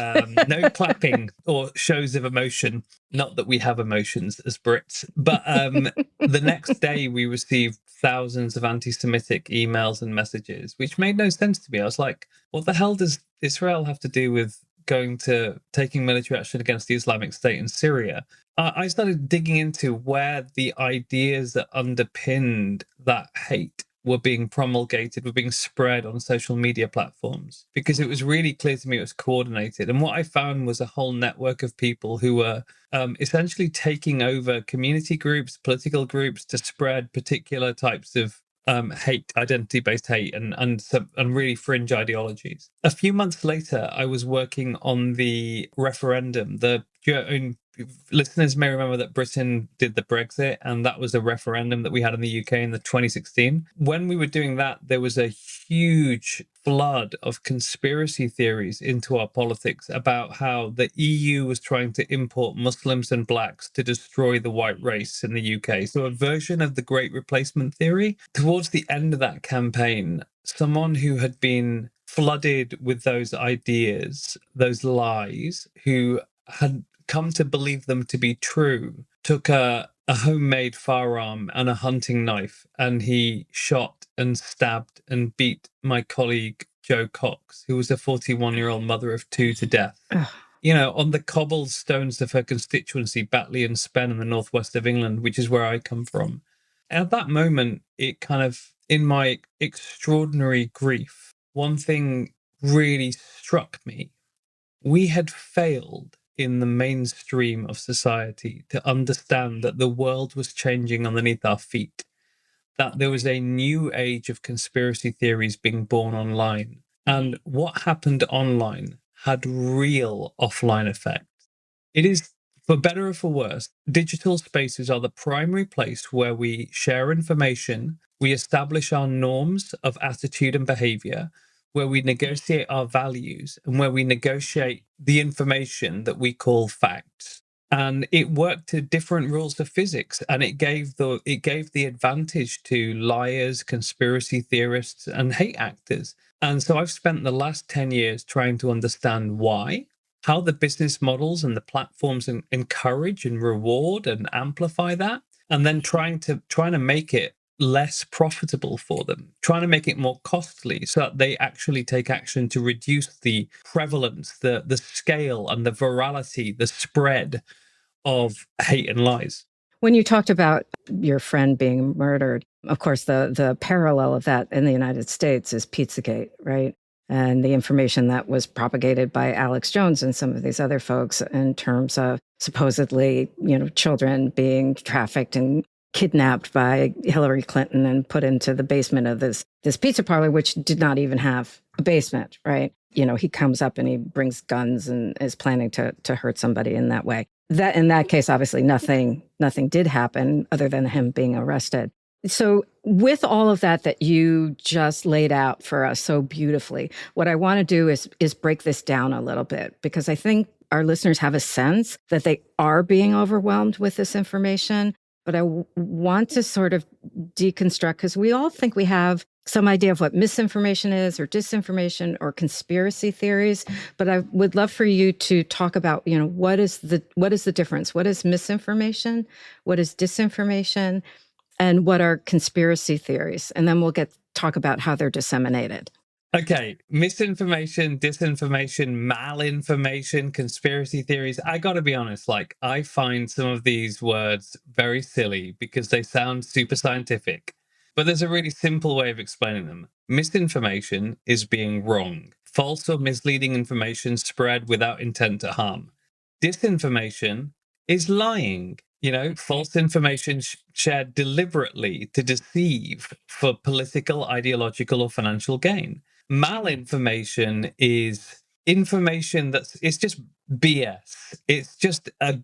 S3: No clapping or shows of emotion. Not that we have emotions as Brits. But the next day we received thousands of anti-Semitic emails and messages, which made no sense to me. I was like, what the hell does Israel have to do with taking military action against the Islamic State in Syria? I started digging into where the ideas that underpinned that hate were being promulgated, were being spread on social media platforms, because it was really clear to me it was coordinated. And what I found was a whole network of people who were essentially taking over community groups, political groups, to spread particular types of hate, identity-based hate, and really fringe ideologies. A few months later, I was working on the referendum. Listeners may remember that Britain did the Brexit, and that was a referendum that we had in the UK in the 2016. When we were doing that, there was a huge flood of conspiracy theories into our politics about how the EU was trying to import Muslims and blacks to destroy the white race in the UK. So a version of the Great Replacement theory. Towards the end of that campaign, someone who had been flooded with those ideas, those lies, who had come to believe them to be true, took a homemade firearm and a hunting knife, and he shot and stabbed and beat my colleague Jo Cox, who was a 41-year-old mother of two, to death. You know, on the cobblestones of her constituency, Batley and Spen in the northwest of England, which is where I come from. At that moment, it kind of, in my extraordinary grief, one thing really struck me. We had failed in the mainstream of society to understand that the world was changing underneath our feet, that there was a new age of conspiracy theories being born online. And what happened online had real offline effects. It is, for better or for worse, digital spaces are the primary place where we share information, we establish our norms of attitude and behavior, where we negotiate our values, and where we negotiate the information that we call facts. And it worked to different rules of physics, and it gave the advantage to liars, conspiracy theorists, and hate actors. And so I've spent the last 10 years trying to understand why, how the business models and the platforms encourage and reward and amplify that, and then trying to make it less profitable for them, trying to make it more costly so that they actually take action to reduce the prevalence, the scale and the virality, the spread of hate and lies.
S1: When you talked about your friend being murdered, of course, the parallel of that in the United States is Pizzagate, right? And the information that was propagated by Alex Jones and some of these other folks in terms of supposedly, children being trafficked and kidnapped by Hillary Clinton and put into the basement of this pizza parlor, which did not even have a basement, right? He comes up and he brings guns and is planning to hurt somebody in that way. That in that case, obviously nothing did happen other than him being arrested. So with all of that you just laid out for us so beautifully, what I want to do is break this down a little bit, because I think our listeners have a sense that they are being overwhelmed with this information. But I want to sort of deconstruct, because we all think we have some idea of what misinformation is, or disinformation, or conspiracy theories. But I would love for you to talk about, what is the difference? What is misinformation? What is disinformation? And what are conspiracy theories? And then we'll talk about how they're disseminated.
S3: Okay, misinformation, disinformation, malinformation, conspiracy theories. I got to be honest, I find some of these words very silly because they sound super scientific. But there's a really simple way of explaining them. Misinformation is being wrong. False or misleading information spread without intent to harm. Disinformation is lying. False information shared deliberately to deceive for political, ideological, or financial gain. Malinformation is information it's just BS. It's just a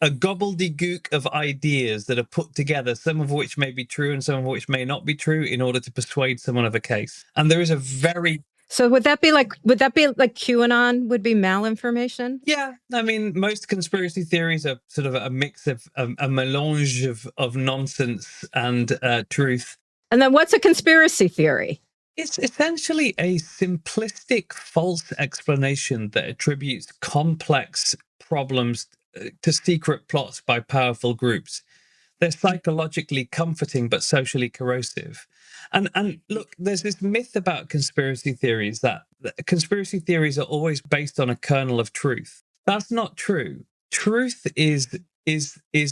S3: gobbledygook of ideas that are put together, some of which may be true and some of which may not be true, in order to persuade someone of a case. And there is a very
S1: So would that be like QAnon would be malinformation?
S3: Yeah, I mean, most conspiracy theories are sort of a mix of a melange of nonsense and truth.
S1: And then what's a conspiracy theory?
S3: It's essentially a simplistic false explanation that attributes complex problems to secret plots by powerful groups. They're psychologically comforting but socially corrosive. And look, there's this myth about conspiracy theories that conspiracy theories are always based on a kernel of truth. That's not true. Truth is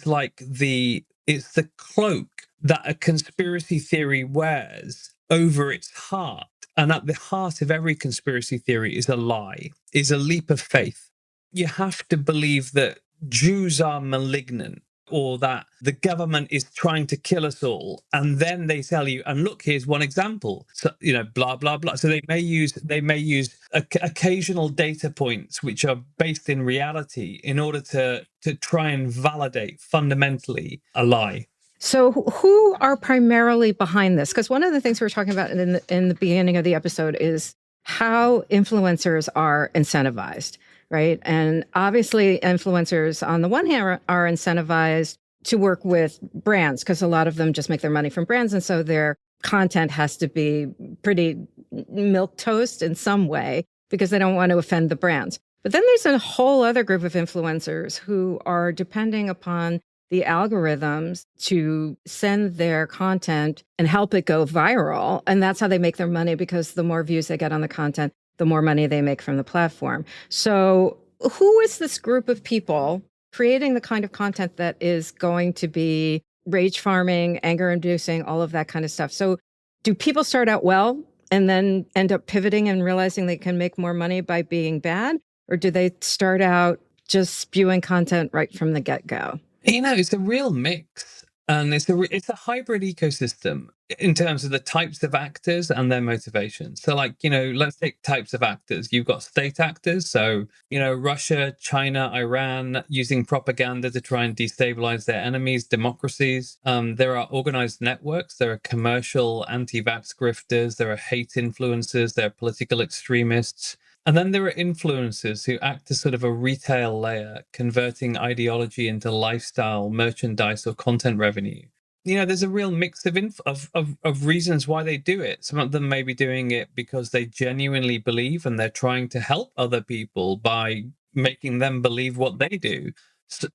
S3: like it's the cloak that a conspiracy theory wears over its heart. And at the heart of every conspiracy theory is a lie, is a leap of faith. You have to believe that Jews are malignant, or that the government is trying to kill us all, and then they tell you, and look, here's one example. So blah blah blah. So they may use occasional data points which are based in reality in order to try and validate fundamentally a lie.
S1: So who are primarily behind this? Because one of the things we were talking about in the beginning of the episode is how influencers are incentivized. Right. And obviously, influencers on the one hand are incentivized to work with brands, because a lot of them just make their money from brands. And so their content has to be pretty milquetoast in some way, because they don't want to offend the brands. But then there's a whole other group of influencers who are depending upon the algorithms to send their content and help it go viral. And that's how they make their money, because the more views they get on the content, the more money they make from the platform. So who is this group of people creating the kind of content that is going to be rage farming, anger inducing, all of that kind of stuff? So do people start out well and then end up pivoting and realizing they can make more money by being bad? Or do they start out just spewing content right from the get-go?
S3: It's a real mix. And it's a hybrid ecosystem in terms of the types of actors and their motivations. So let's take types of actors. You've got state actors. So, Russia, China, Iran, using propaganda to try and destabilize their enemies, democracies. There are organized networks. There are commercial anti-vax grifters. There are hate influencers. There are political extremists. And then there are influencers who act as sort of a retail layer, converting ideology into lifestyle, merchandise, or content revenue. There's a real mix of reasons why they do it. Some of them may be doing it because they genuinely believe and they're trying to help other people by making them believe what they do.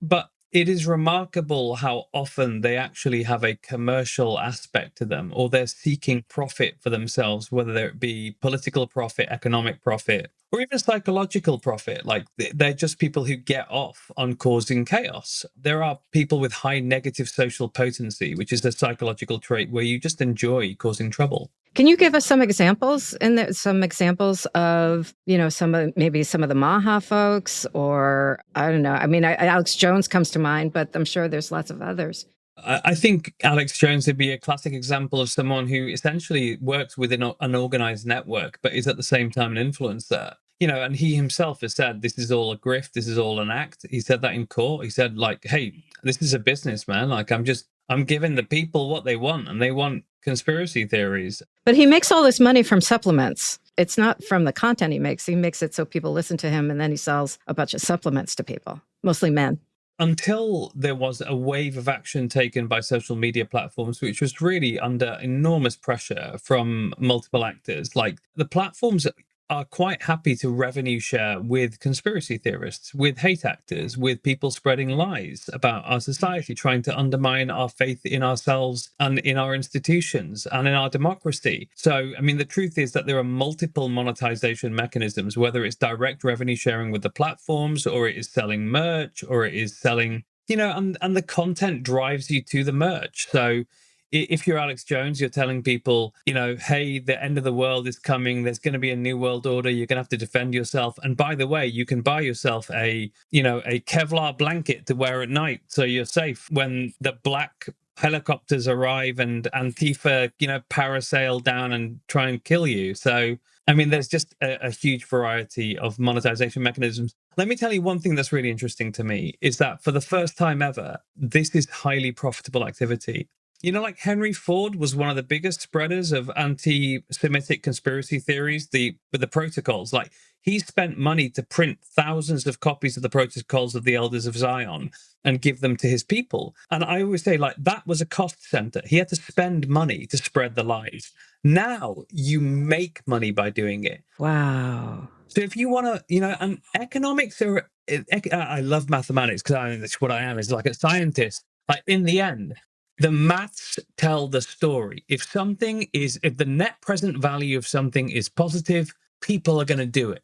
S3: But it is remarkable how often they actually have a commercial aspect to them, or they're seeking profit for themselves, whether it be political profit, economic profit, or even psychological profit. Like they're just people who get off on causing chaos. There are people with high negative social potency, which is a psychological trait where you just enjoy causing trouble.
S1: Can you give us some examples? Some examples of, some of the Maha folks, or I don't know. I mean, Alex Jones comes to mind, but I'm sure there's lots of others.
S3: I think Alex Jones would be a classic example of someone who essentially works within an organized network, but is at the same time an influencer. And he himself has said, this is all a grift, this is all an act. He said that in court. He said, hey, this is a business, man. I'm I'm giving the people what they want, and they want conspiracy theories.
S1: But he makes all this money from supplements. It's not from the content he makes. He makes it so people listen to him, and then he sells a bunch of supplements to people, mostly men.
S3: Until there was a wave of action taken by social media platforms, which was really under enormous pressure from multiple actors, like the platforms are quite happy to revenue share with conspiracy theorists, with hate actors, with people spreading lies about our society, trying to undermine our faith in ourselves and in our institutions and in our democracy. So, I mean, the truth is that there are multiple monetization mechanisms, whether it's direct revenue sharing with the platforms, or it is selling merch, or it is selling, and the content drives you to the merch. So if you're Alex Jones, you're telling people, hey, the end of the world is coming. There's going to be a new world order. You're going to have to defend yourself. And by the way, you can buy yourself a Kevlar blanket to wear at night, so you're safe when the black helicopters arrive and Antifa, parasail down and try and kill you. So, I mean, there's just a huge variety of monetization mechanisms. Let me tell you one thing that's really interesting to me is that for the first time ever, this is highly profitable activity. Like Henry Ford was one of the biggest spreaders of anti-Semitic conspiracy theories, with the protocols. Like, he spent money to print thousands of copies of the protocols of the Elders of Zion and give them to his people. And I always say, like, that was a cost center. He had to spend money to spread the lies. Now you make money by doing it.
S1: Wow.
S3: So if you want to, and economics are, I love mathematics because that's what I am, is like a scientist. Like, in the end, the maths tell the story. If the net present value of something is positive, people are going to do it.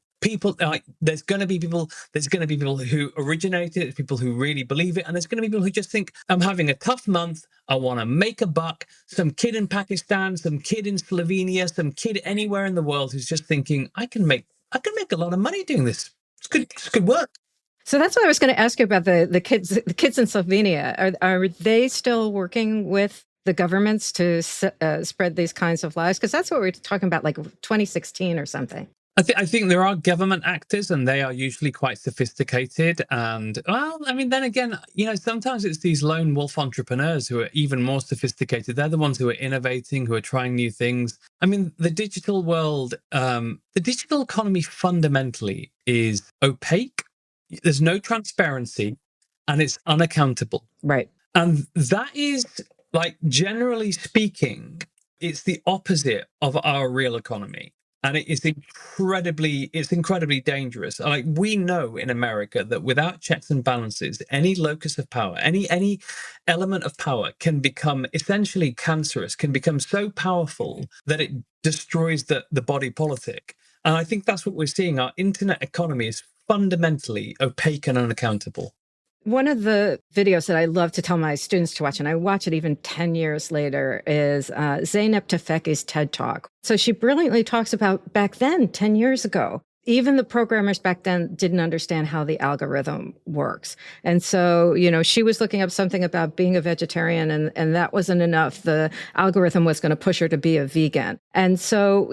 S3: There's going to be people who originate it, people who really believe it, and there's going to be people who just think, I'm having a tough month, I want to make a buck. Some kid in Pakistan, some kid in Slovenia, some kid anywhere in the world who's just thinking, I can make a lot of money doing this. It's good work.
S1: So that's what I was going to ask you about the kids in Slovenia. Are they still working with the governments to spread these kinds of lies? Because that's what we're talking about, like 2016 or something.
S3: I think there are government actors, and they are usually quite sophisticated. And, well, I mean, then again, sometimes it's these lone wolf entrepreneurs who are even more sophisticated. They're the ones who are innovating, who are trying new things. I mean, the digital world, the digital economy fundamentally is opaque. There's no transparency, and it's unaccountable.
S1: Right.
S3: And that is, like, generally speaking, it's the opposite of our real economy. And it's incredibly dangerous. Like, we know in America that without checks and balances, any locus of power, any element of power can become essentially cancerous, can become so powerful that it destroys the body politic. And I think that's what we're seeing. Our internet economy is fundamentally opaque and unaccountable.
S1: One of the videos that I love to tell my students to watch, and I watch it even 10 years later, is Zeynep Tufekci's TED Talk. So she brilliantly talks about back then, 10 years ago, even the programmers back then didn't understand how the algorithm works. And so, she was looking up something about being a vegetarian, and that wasn't enough. The algorithm was going to push her to be a vegan. And so,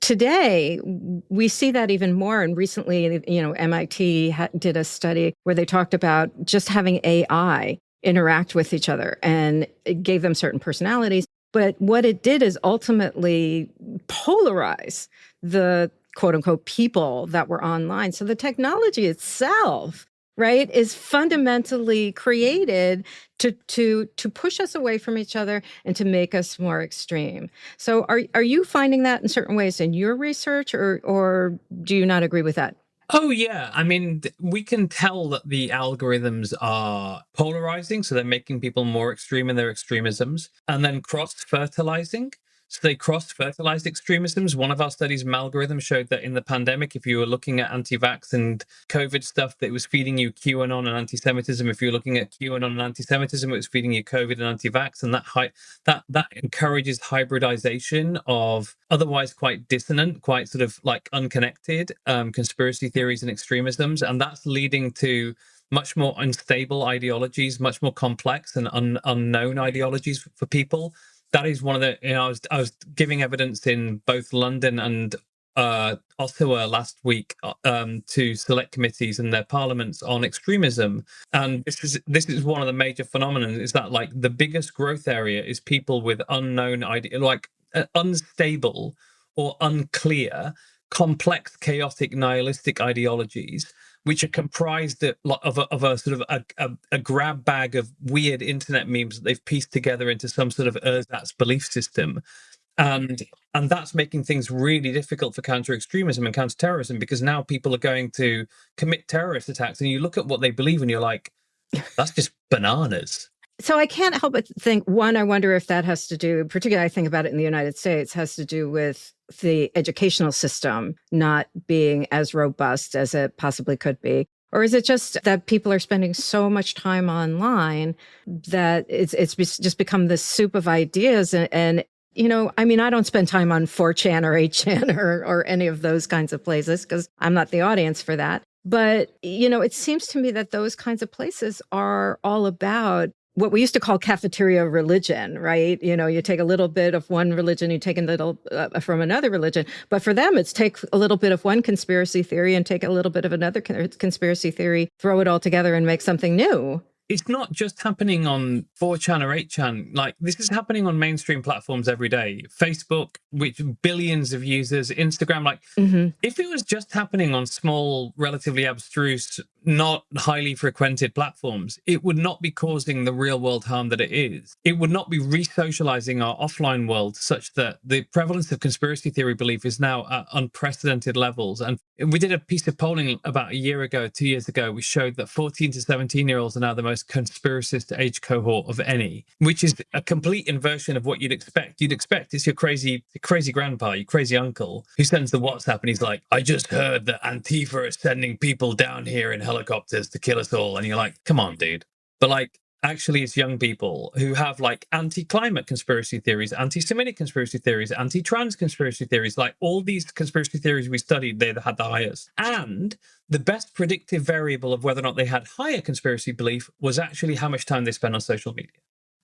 S1: today, we see that even more. And recently, MIT did a study where they talked about just having AI interact with each other, and it gave them certain personalities. But what it did is ultimately polarize the quote unquote people that were online. So the technology itself, right, is fundamentally created to push us away from each other and to make us more extreme. So are you finding that in certain ways in your research, or do you not agree with that?
S3: Oh, yeah. I mean, we can tell that the algorithms are polarizing, so they're making people more extreme in their extremisms, and then cross-fertilizing. So they cross-fertilized extremisms. One of our studies, Malgorithm, showed that in the pandemic, if you were looking at anti-vax and COVID stuff, that it was feeding you QAnon and anti-Semitism. If you were looking at QAnon and anti-Semitism, it was feeding you COVID and anti-vax. And that encourages hybridization of otherwise quite dissonant, quite sort of like unconnected conspiracy theories and extremisms. And that's leading to much more unstable ideologies, much more complex and unknown ideologies for people. That is one of the, I was giving evidence in both London and Ottawa last week to select committees in their parliaments on extremism, and this is one of the major phenomena, is that like the biggest growth area is people with unknown idea, like unstable or unclear, complex, chaotic, nihilistic ideologies, which are comprised of a sort of a grab bag of weird internet memes that they've pieced together into some sort of ersatz belief system. And that's making things really difficult for counter extremism and counter terrorism, because now people are going to commit terrorist attacks, and you look at what they believe and you're like, that's just bananas.
S1: So I can't help but think, one, I wonder if that has to do, particularly I think about it in the United States, has to do with the educational system not being as robust as it possibly could be. Or is it just that people are spending so much time online that it's just become this soup of ideas? And you know, I mean, I don't spend time on 4chan or 8chan or any of those kinds of places because I'm not the audience for that. But, you know, it seems to me that those kinds of places are all about what we used to call cafeteria religion, right? You know, you take a little bit of one religion, you take a little from another religion. But for them, it's take a little bit of one conspiracy theory and take a little bit of another conspiracy theory, throw it all together and make something new.
S3: It's not just happening on 4chan or 8chan. Like, this is happening on mainstream platforms every day. Facebook, which billions of users, Instagram, like, if it was just happening on small, relatively abstruse, not highly frequented platforms, it would not be causing the real world harm that it is. It would not be re-socializing our offline world such that the prevalence of conspiracy theory belief is now at unprecedented levels. And we did a piece of polling about a year ago, 2 years ago, which showed that 14 to 17-year-olds are now the most conspiracist age cohort of any, which is a complete inversion of what you'd expect. You'd expect it's your crazy grandpa, your crazy uncle, who sends the WhatsApp and he's like, I just heard that Antifa is sending people down here in helicopters to kill us all. And you're like, come on, dude. But like, actually, it's young people who have like anti-climate conspiracy theories, anti-Semitic conspiracy theories, anti-trans conspiracy theories, like all these conspiracy theories we studied, they had the highest. And the best predictive variable of whether or not they had higher conspiracy belief was actually how much time they spend on social media.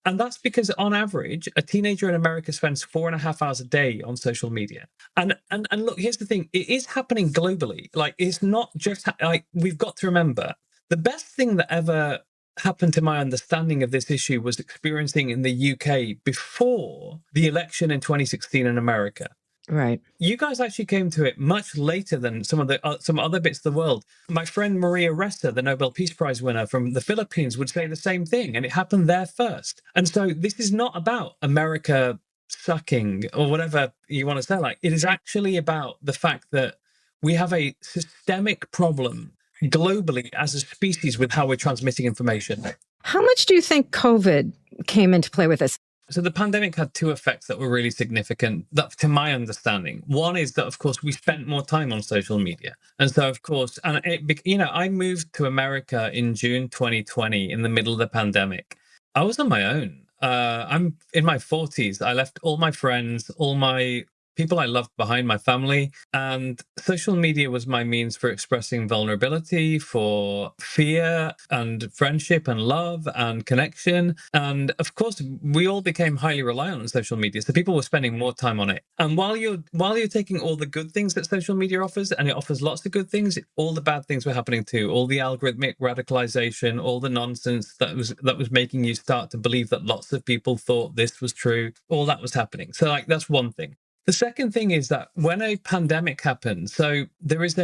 S3: And that's because on average, a teenager in America spends 4.5 hours a day on social media. And look, here's the thing. It is happening globally. Like, it's not just, like, we've got to remember, the best thing that ever happened to my understanding of this issue was experiencing in the UK before the election in 2016 in America.
S1: Right.
S3: You guys actually came to it much later than some other bits of the world. My friend Maria Ressa, the Nobel Peace Prize winner from the Philippines, would say the same thing, and it happened there first. And so this is not about America sucking or whatever you want to say. Like, it is actually about the fact that we have a systemic problem globally as a species with how we're transmitting information.
S1: How much do you think COVID came into play with this?
S3: So the pandemic had two effects that were really significant, that, to my understanding. One is that, of course, we spent more time on social media. And so, of course, and I moved to America in June 2020 in the middle of the pandemic. I was on my own. I'm in my 40s. I left all my friends, all my people I loved behind, my family, and social media was my means for expressing vulnerability, for fear and friendship and love and connection. And of course, we all became highly reliant on social media, so people were spending more time on it. And while you're taking all the good things that social media offers, and it offers lots of good things, all the bad things were happening too. All the algorithmic radicalization, all the nonsense that was making you start to believe that lots of people thought this was true, all that was happening. So like, that's one thing. The second thing is that when a pandemic happens, so there's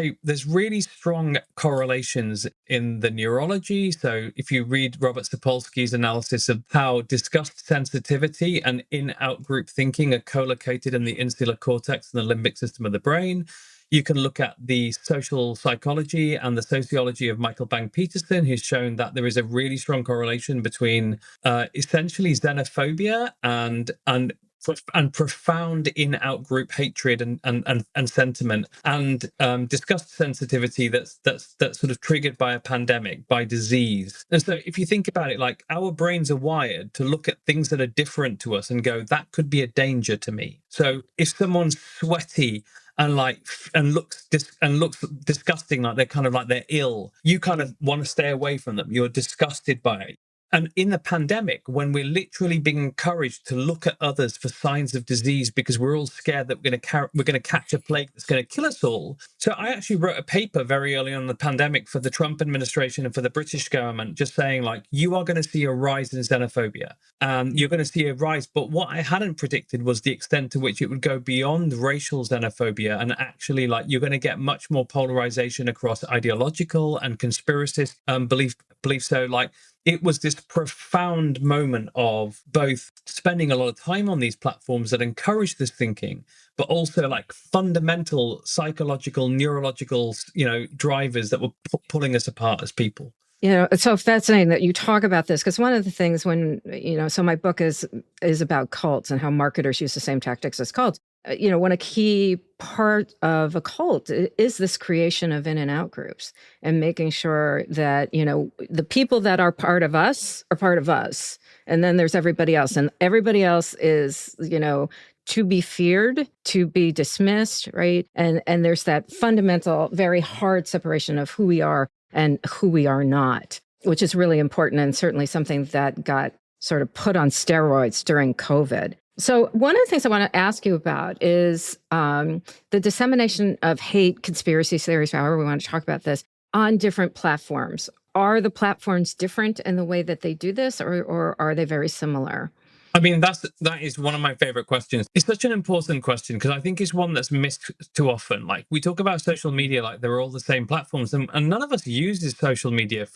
S3: really strong correlations in the neurology. So if you read Robert Sapolsky's analysis of how disgust sensitivity and in-out group thinking are co-located in the insular cortex and the limbic system of the brain, you can look at the social psychology and the sociology of Michael Bang-Peterson, who's shown that there is a really strong correlation between essentially xenophobia and profound in-out group hatred and sentiment, and disgust sensitivity that's sort of triggered by a pandemic, by disease. And so if you think about it, like, our brains are wired to look at things that are different to us and go, that could be a danger to me. So if someone's sweaty and looks disgusting, like they're ill, you kind of want to stay away from them. You're disgusted by it. And in the pandemic, when we're literally being encouraged to look at others for signs of disease because we're all scared that we're going to catch a plague that's going to kill us all. So I actually wrote a paper very early on in the pandemic for the Trump administration and for the British government, just saying, like, you are going to see a rise in xenophobia. You're going to see a rise. But what I hadn't predicted was the extent to which it would go beyond racial xenophobia. And actually, like, you're going to get much more polarization across ideological and conspiracist belief. So, like, it was this profound moment of both spending a lot of time on these platforms that encourage this thinking, but also like fundamental psychological, neurological, drivers that were pulling us apart as people.
S1: It's so fascinating that you talk about this, because one of the things when, so my book is about cults and how marketers use the same tactics as cults. When a key part of a cult is this creation of in and out groups and making sure that, the people that are part of us are part of us. And then there's everybody else, and everybody else is, to be feared, to be dismissed, right? And there's that fundamental, very hard separation of who we are and who we are not, which is really important, and certainly something that got sort of put on steroids during COVID. So one of the things I want to ask you about is the dissemination of hate, conspiracy theories, however we want to talk about this, on different platforms. Are the platforms different in the way that they do this, or are they very similar?
S3: I mean, that is one of my favorite questions. It's such an important question because I think it's one that's missed too often. Like, we talk about social media like they're all the same platforms, and none of us uses social media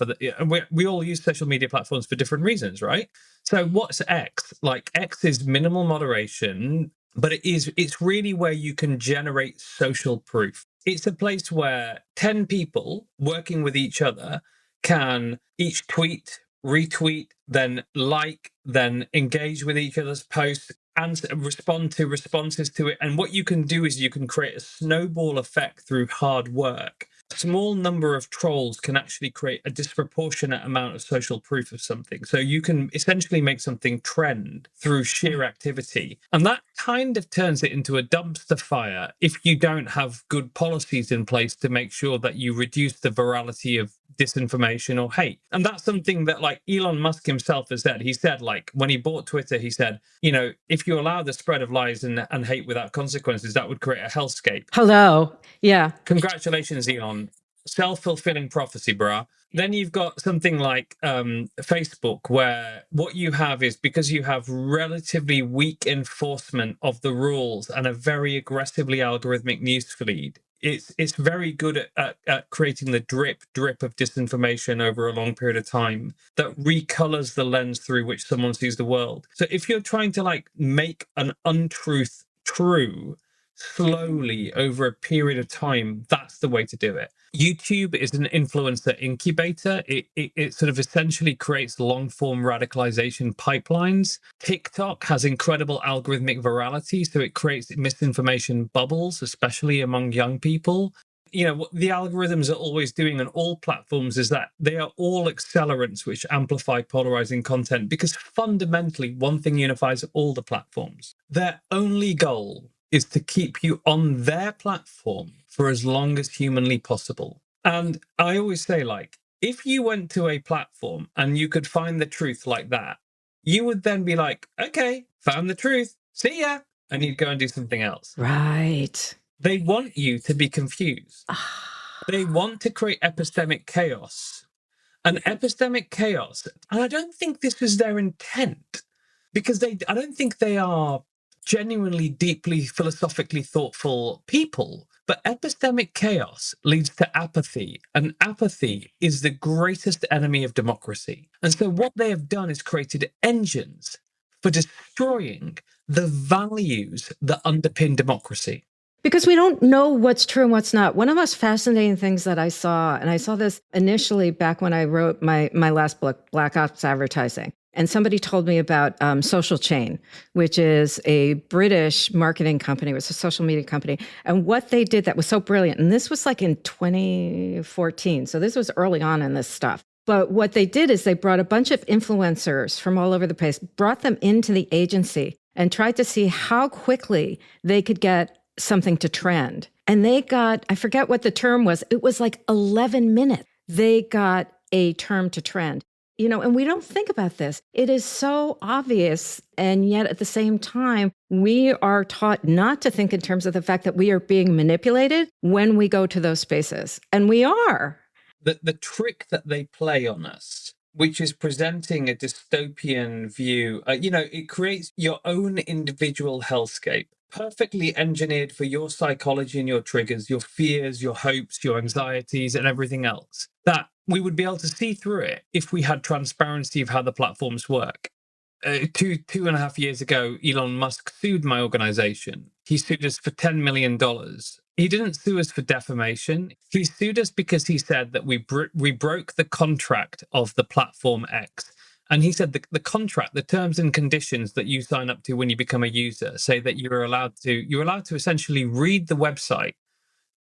S3: we all use social media platforms for different reasons, right? So what's X? Like, X is minimal moderation, but it's really where you can generate social proof. It's a place where 10 people working with each other can each tweet, retweet, then like, then engage with each other's posts and respond to responses to it. And what you can do is you can create a snowball effect through hard work. A small number of trolls can actually create a disproportionate amount of social proof of something. So you can essentially make something trend through sheer activity. And that kind of turns it into a dumpster fire if you don't have good policies in place to make sure that you reduce the virality of disinformation or hate. And that's something that, like, Elon Musk himself has said. He said, like, when he bought Twitter, he said, if you allow the spread of lies and hate without consequences, that would create a hellscape.
S1: Hello. Yeah.
S3: Congratulations, Elon. Self-fulfilling prophecy, brah. Then you've got something like Facebook, where what you have is, because you have relatively weak enforcement of the rules and a very aggressively algorithmic news feed, it's very good at creating the drip of disinformation over a long period of time that recolors the lens through which someone sees the world. So if you're trying to, like, make an untruth true slowly over a period of time, that's the way to do it. YouTube is an influencer incubator. It sort of essentially creates long form radicalization pipelines. TikTok has incredible algorithmic virality, so it creates misinformation bubbles, especially among young people. What the algorithms are always doing on all platforms is that they are all accelerants which amplify polarizing content, because fundamentally one thing unifies all the platforms. Their only goal is to keep you on their platform for as long as humanly possible. And I always say, like, if you went to a platform and you could find the truth like that, you would then be like, okay, found the truth, see ya, and you'd go and do something else.
S1: Right.
S3: They want you to be confused. They want to create epistemic chaos. And epistemic chaos, and I don't think this was their intent, because I don't think they are genuinely, deeply, philosophically thoughtful people. But epistemic chaos leads to apathy, and apathy is the greatest enemy of democracy. And so what they have done is created engines for destroying the values that underpin democracy.
S1: Because we don't know what's true and what's not. One of the most fascinating things that I saw, and I saw this initially back when I wrote my last book, Black Ops Advertising, and somebody told me about Social Chain, which is a British marketing company. It was a social media company. And what they did that was so brilliant, and this was like in 2014, so this was early on in this stuff. But what they did is they brought a bunch of influencers from all over the place, brought them into the agency, and tried to see how quickly they could get something to trend. And they got, I forget what the term was, it was like 11 minutes. They got a term to trend. And we don't think about this. It is so obvious. And yet at the same time, we are taught not to think in terms of the fact that we are being manipulated when we go to those spaces. And we are.
S3: The trick that they play on us, which is presenting a dystopian view, it creates your own individual hellscape, perfectly engineered for your psychology and your triggers, your fears, your hopes, your anxieties, and everything else, that we would be able to see through it if we had transparency of how the platforms work. 2.5 years ago, Elon Musk sued my organization. He sued us for $10 million. He didn't sue us for defamation. He sued us because he said that we broke the contract of the platform X. And he said the contract, the terms and conditions that you sign up to when you become a user, say that you're allowed to essentially read the website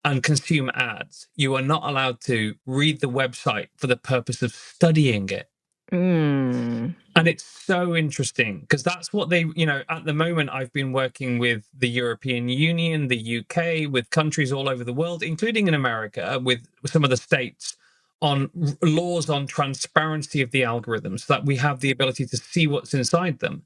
S3: and consume ads. You are not allowed to read the website for the purpose of studying it. And it's so interesting because that's what they, at the moment, I've been working with the European Union, the UK, with countries all over the world, including in America, with some of the states, on laws on transparency of the algorithms, so that we have the ability to see what's inside them.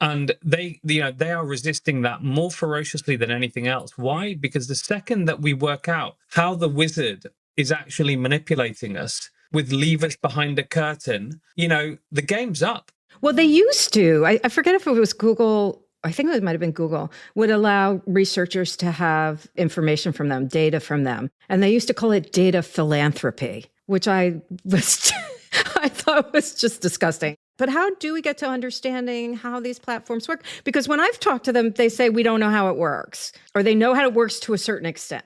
S3: And they are resisting that more ferociously than anything else. Why? Because the second that we work out how the wizard is actually manipulating us with levers behind a curtain, the game's up.
S1: Well, they used to. I forget if it was Google. I think it might have been Google, would allow researchers to have information from them, data from them. And they used to call it data philanthropy, which I thought was just disgusting. But how do we get to understanding how these platforms work? Because when I've talked to them, they say we don't know how it works, or they know how it works to a certain extent.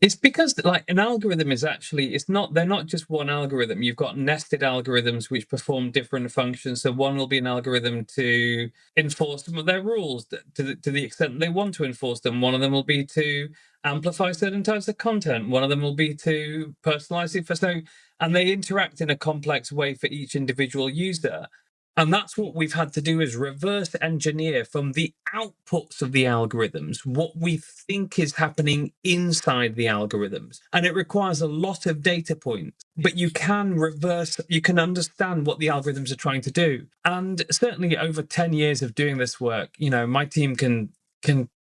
S3: It's because an algorithm is actually, they're not just one algorithm. You've got nested algorithms which perform different functions. So one will be an algorithm to enforce some of their rules to the extent they want to enforce them. One of them will be to amplify certain types of content. One of them will be to personalize it and they interact in a complex way for each individual user. And that's what we've had to do, is reverse engineer from the outputs of the algorithms what we think is happening inside the algorithms. And it requires a lot of data points, but you can understand what the algorithms are trying to do. And certainly over 10 years of doing this work, my team can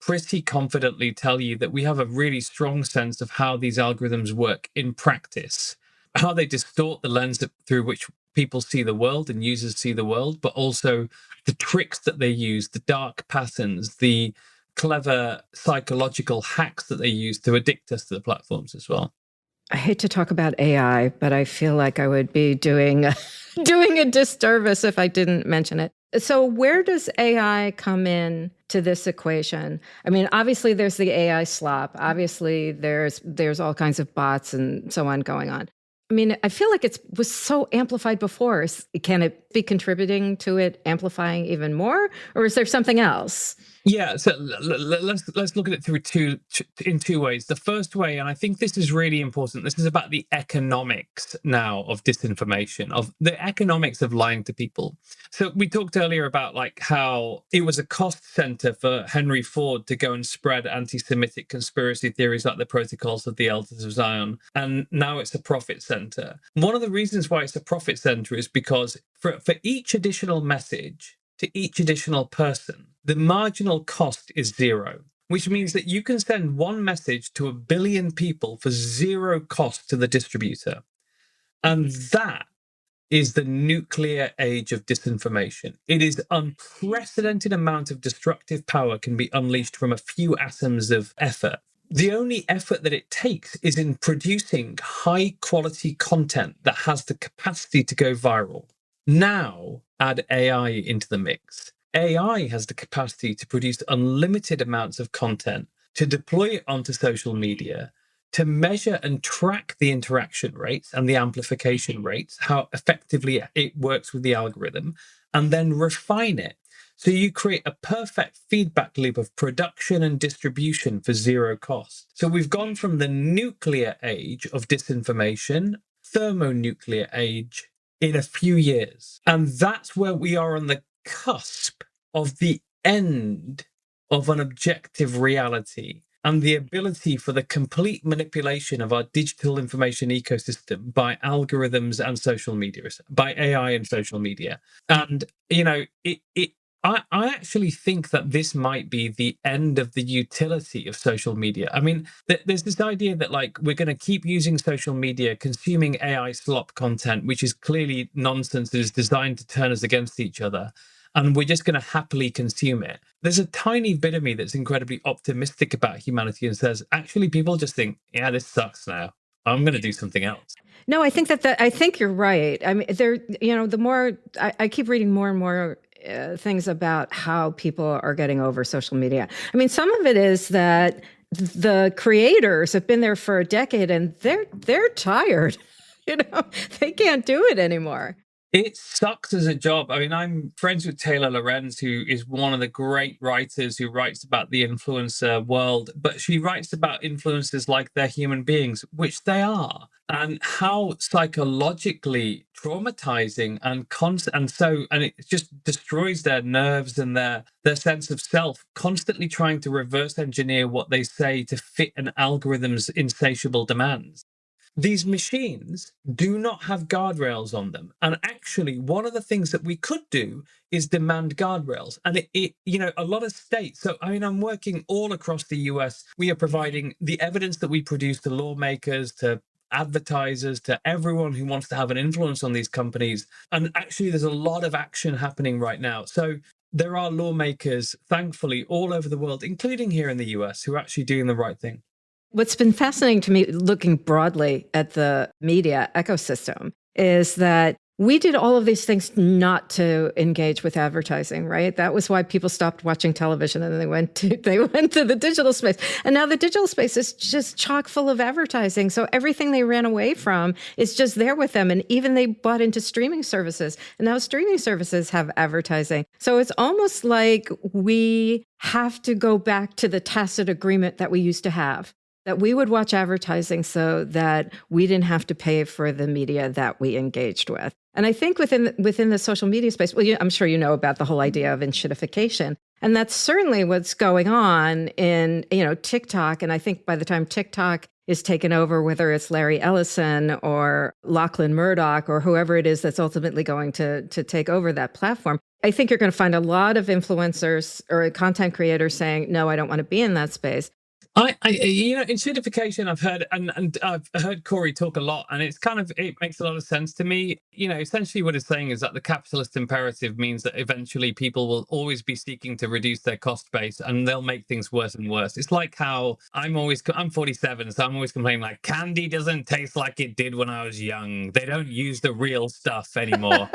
S3: pretty confidently tell you that we have a really strong sense of how these algorithms work in practice, how they distort the lens through which people see the world and users see the world, but also the tricks that they use, the dark patterns, the clever psychological hacks that they use to addict us to the platforms as well.
S1: I hate to talk about AI, but I feel like I would be doing a disservice if I didn't mention it. So where does AI come in to this equation? I mean, obviously there's the AI slop. Obviously there's all kinds of bots and so on going on. I mean, I feel like it was so amplified before. Can it be contributing to it amplifying even more, or is there something else?
S3: Yeah, so let's look at it in two ways. The first way, and I think this is really important, this is about the economics now of disinformation, of the economics of lying to people. So we talked earlier about how it was a cost center for Henry Ford to go and spread anti-Semitic conspiracy theories like the Protocols of the Elders of Zion, and now it's a profit center. One of the reasons why it's a profit center is because for each additional message to each additional person, the marginal cost is zero, which means that you can send one message to 1 billion people for zero cost to the distributor. And that is the nuclear age of disinformation. It is unprecedented amount of destructive power can be unleashed from a few atoms of effort. The only effort that it takes is in producing high quality content that has the capacity to go viral. Now add AI into the mix. AI has the capacity to produce unlimited amounts of content, to deploy it onto social media, to measure and track the interaction rates and the amplification rates, how effectively it works with the algorithm, and then refine it. So you create a perfect feedback loop of production and distribution for zero cost. So we've gone from the nuclear age of disinformation, thermonuclear age, in a few years. And that's where we are on the cusp of the end of an objective reality. and the ability for the complete manipulation of our digital information ecosystem by algorithms and social media, by AI and social media. And, I actually think that this might be the end of the utility of social media. I mean, there's this idea that like we're going to keep using social media, consuming AI slop content, which is clearly nonsense that is designed to turn us against each other, and we're just going to happily consume it. There's a tiny bit of me that's incredibly optimistic about humanity and says, actually, people just think, yeah, this sucks now. I'm going to do something else.
S1: No, I think I think you're right. I mean, the more I keep reading more and more things about how people are getting over social media. I mean, some of it is that the creators have been there for a decade and they're tired. They can't do it anymore.
S3: It sucks as a job. I mean, I'm friends with Taylor Lorenz, who is one of the great writers who writes about the influencer world, but she writes about influencers like they're human beings, which they are, and how psychologically traumatizing and it just destroys their nerves and their sense of self, constantly trying to reverse engineer what they say to fit an algorithm's insatiable demands. These machines do not have guardrails on them. And actually, one of the things that we could do is demand guardrails. And a lot of states, so I mean, I'm working all across the US. We are providing the evidence that we produce to lawmakers, to advertisers, to everyone who wants to have an influence on these companies. And actually, there's a lot of action happening right now. So there are lawmakers, thankfully, all over the world, including here in the US, who are actually doing the right thing.
S1: What's been fascinating to me, looking broadly at the media ecosystem, is that we did all of these things not to engage with advertising, right? That was why people stopped watching television and they went to the digital space. And now the digital space is just chock full of advertising. So everything they ran away from is just there with them. And even they bought into streaming services. And now streaming services have advertising. So it's almost like we have to go back to the tacit agreement that we used to have, that we would watch advertising so that we didn't have to pay for the media that we engaged with. And I think within the social media space, well, I'm sure you know about the whole idea of enshittification. And that's certainly what's going on in, TikTok. And I think by the time TikTok is taken over, whether it's Larry Ellison or Lachlan Murdoch or whoever it is that's ultimately going to take over that platform, I think you're going to find a lot of influencers or content creators saying, no, I don't want to be in that space.
S3: Enshittification, I've heard, and I've heard Corey talk a lot, and it makes a lot of sense to me. Essentially what it's saying is that the capitalist imperative means that eventually people will always be seeking to reduce their cost base, and they'll make things worse and worse. It's like how I'm 47, so I'm always complaining like candy doesn't taste like it did when I was young. They don't use the real stuff anymore.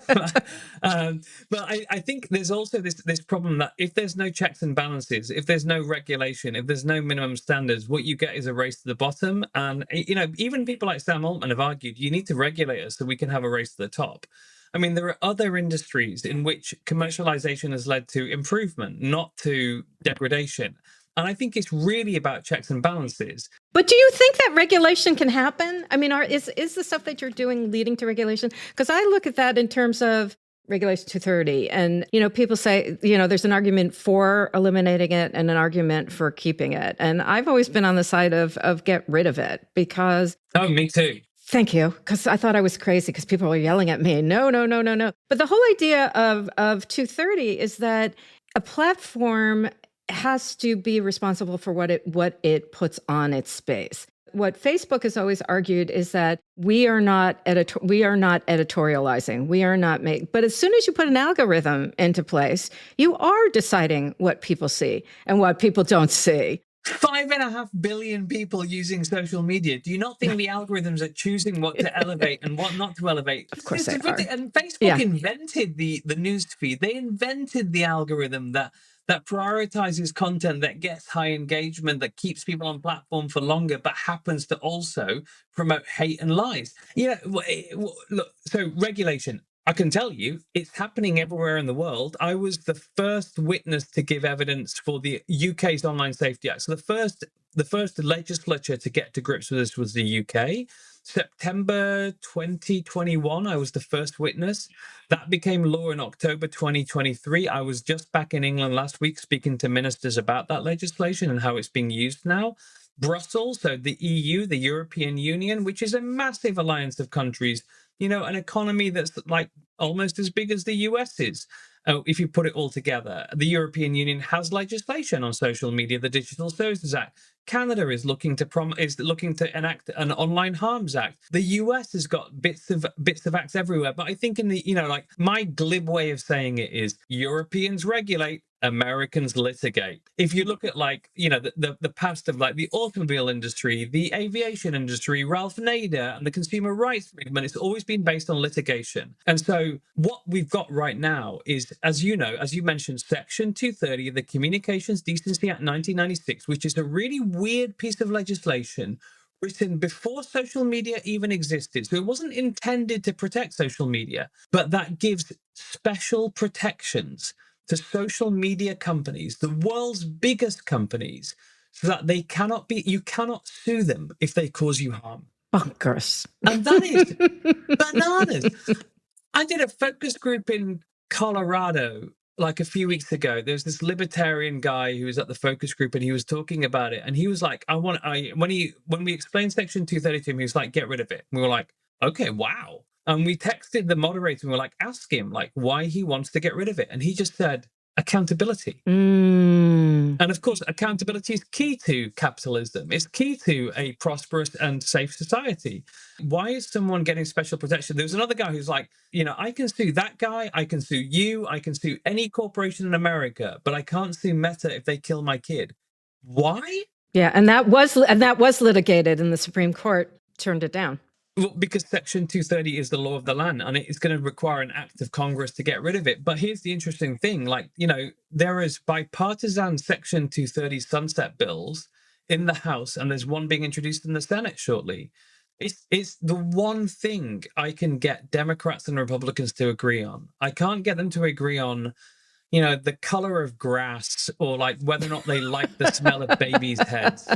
S3: But I think there's also this problem that if there's no checks and balances, if there's no regulation, if there's no minimum standards, what you get is a race to the bottom. And even people like Sam Ogborn have argued you need to regulate us so we can have a race to the top. I mean, there are other industries in which commercialization has led to improvement, not to degradation. And I think it's really about checks and balances.
S1: But do you think that regulation can happen? I mean, is the stuff that you're doing leading to regulation? Because I look at that in terms of Regulation 230. And, people say, there's an argument for eliminating it and an argument for keeping it. And I've always been on the side of get rid of it because...
S3: Oh, me too.
S1: Thank you, because I thought I was crazy because people were yelling at me. No. But the whole idea of 230 is that a platform has to be responsible for what it puts on its space. What Facebook has always argued is that we are not editorializing. We are not but as soon as you put an algorithm into place, you are deciding what people see and what people don't see.
S3: 5.5 billion people using social media. Do you not think the algorithms are choosing what to elevate and what not to elevate?
S1: Of course they are.
S3: And Facebook invented the news feed. They invented the algorithm that prioritizes content that gets high engagement, that keeps people on platform for longer, but happens to also promote hate and lies. Look, so regulation. I can tell you it's happening everywhere in the world. I was the first witness to give evidence for the UK's Online Safety Act. So the first legislature to get to grips with this was the UK. September 2021, I was the first witness. That became law in October 2023. I was just back in England last week speaking to ministers about that legislation and how it's being used now. Brussels, so the EU, the European Union, which is a massive alliance of countries, an economy that's like almost as big as the US is. If you put it all together, the European Union has legislation on social media, the Digital Services Act. Canada is looking to enact an Online Harms Act. The US has got bits of acts everywhere. But I think in the, like my glib way of saying it is Europeans regulate, Americans litigate. If you look at the past of like the automobile industry, the aviation industry, Ralph Nader and the consumer rights movement, it's always been based on litigation. And so what we've got right now is, as you mentioned, Section 230 of the Communications Decency Act 1996, which is a really weird piece of legislation written before social media even existed. So it wasn't intended to protect social media, but that gives special protections to social media companies, the world's biggest companies, so that you cannot sue them if they cause you harm.
S1: Bonkers.
S3: And that is bananas. I did a focus group in Colorado like a few weeks ago. There's this libertarian guy who was at the focus group and he was talking about it. And he was like, when we explained Section 230 to him, he was like, get rid of it. And we were like, okay, wow. And we texted the moderator and we were like, ask him like why he wants to get rid of it. And he just said, accountability. And of course, accountability is key to capitalism. It's key to a prosperous and safe society. Why is someone getting special protection? There was another guy who's like, I can sue that guy, I can sue you, I can sue any corporation in America, but I can't sue Meta if they kill my kid. Why?
S1: Yeah, and that was litigated, and the Supreme Court turned it down.
S3: Well, because Section 230 is the law of the land, and it's going to require an act of Congress to get rid of it. But here's the interesting thing, there is bipartisan Section 230 sunset bills in the House, and there's one being introduced in the Senate shortly. It's the one thing I can get Democrats and Republicans to agree on. I can't get them to agree on, the color of grass or like whether or not they like the smell of babies' heads.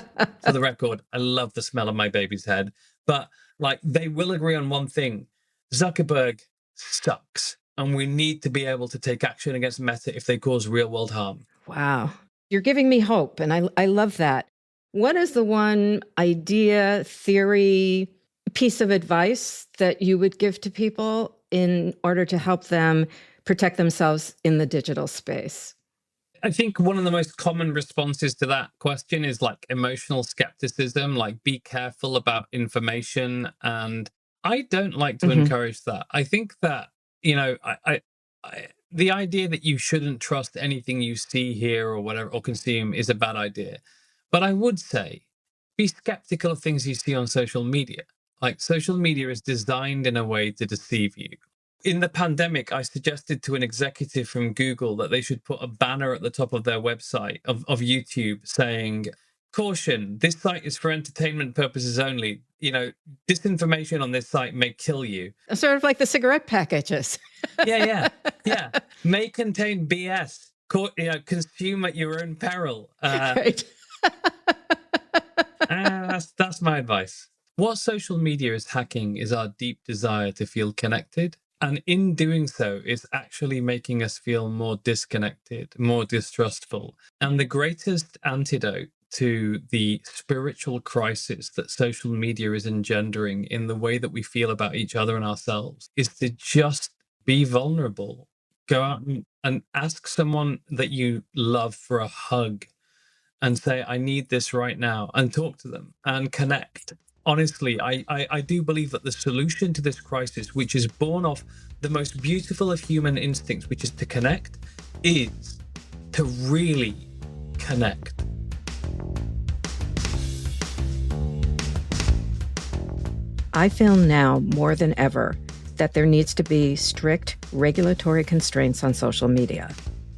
S3: For the record, I love the smell of my baby's head. But like they will agree on one thing. Zuckerberg sucks. And we need to be able to take action against Meta if they cause real world harm.
S1: Wow. You're giving me hope. And I love that. What is the one idea, theory, piece of advice that you would give to people in order to help them protect themselves in the digital space?
S3: I think one of the most common responses to that question is like emotional skepticism, like be careful about information. And I don't like to encourage that. I think that, the idea that you shouldn't trust anything you see, hear, or whatever, or consume is a bad idea. But I would say be skeptical of things you see on social media. Like social media is designed in a way to deceive you. In the pandemic, I suggested to an executive from Google that they should put a banner at the top of their website of YouTube saying, caution, this site is for entertainment purposes only. Disinformation on this site may kill you.
S1: Sort of like the cigarette packages.
S3: Yeah. May contain BS. Consume at your own peril.
S1: Right.
S3: That's my advice. What social media is hacking is our deep desire to feel connected. And in doing so, it's actually making us feel more disconnected, more distrustful. And the greatest antidote to the spiritual crisis that social media is engendering in the way that we feel about each other and ourselves is to just be vulnerable. Go out and ask someone that you love for a hug and say, I need this right now, and talk to them and connect. Honestly, I do believe that the solution to this crisis, which is born off the most beautiful of human instincts, which is to connect, is to really connect.
S1: I feel now more than ever that there needs to be strict regulatory constraints on social media.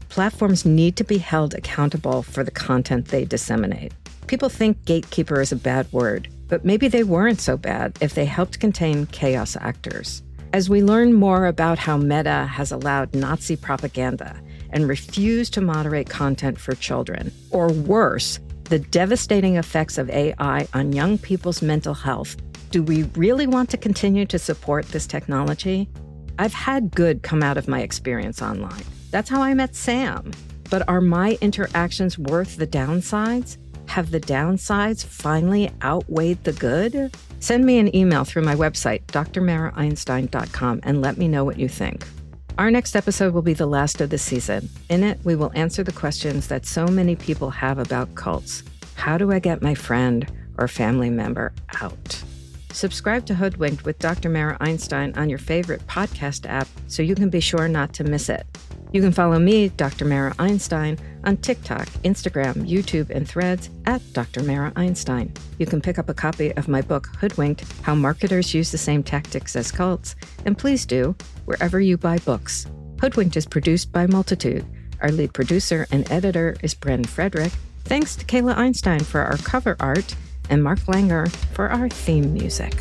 S1: Platforms need to be held accountable for the content they disseminate. People think gatekeeper is a bad word, but maybe they weren't so bad if they helped contain chaos actors. As we learn more about how Meta has allowed Nazi propaganda and refused to moderate content for children, or worse, the devastating effects of AI on young people's mental health, Do we really want to continue to support this technology? I've had good come out of my experience online. That's how I met Sam. But are my interactions worth the downsides? Have the downsides finally outweighed the good? Send me an email through my website, drmaraeinstein.com, and let me know what you think. Our next episode will be the last of the season. In it, we will answer the questions that so many people have about cults. How do I get my friend or family member out? Subscribe to Hoodwinked with Dr. Mara Einstein on your favorite podcast app so you can be sure not to miss it. You can follow me, Dr. Mara Einstein, on TikTok, Instagram, YouTube, and Threads at Dr. Mara Einstein. You can pick up a copy of my book, Hoodwinked, How Marketers Use the Same Tactics as Cults, and please do, wherever you buy books. Hoodwinked is produced by Multitude. Our lead producer and editor is Bren Frederick. Thanks to Kayla Einstein for our cover art and Mark Langer for our theme music.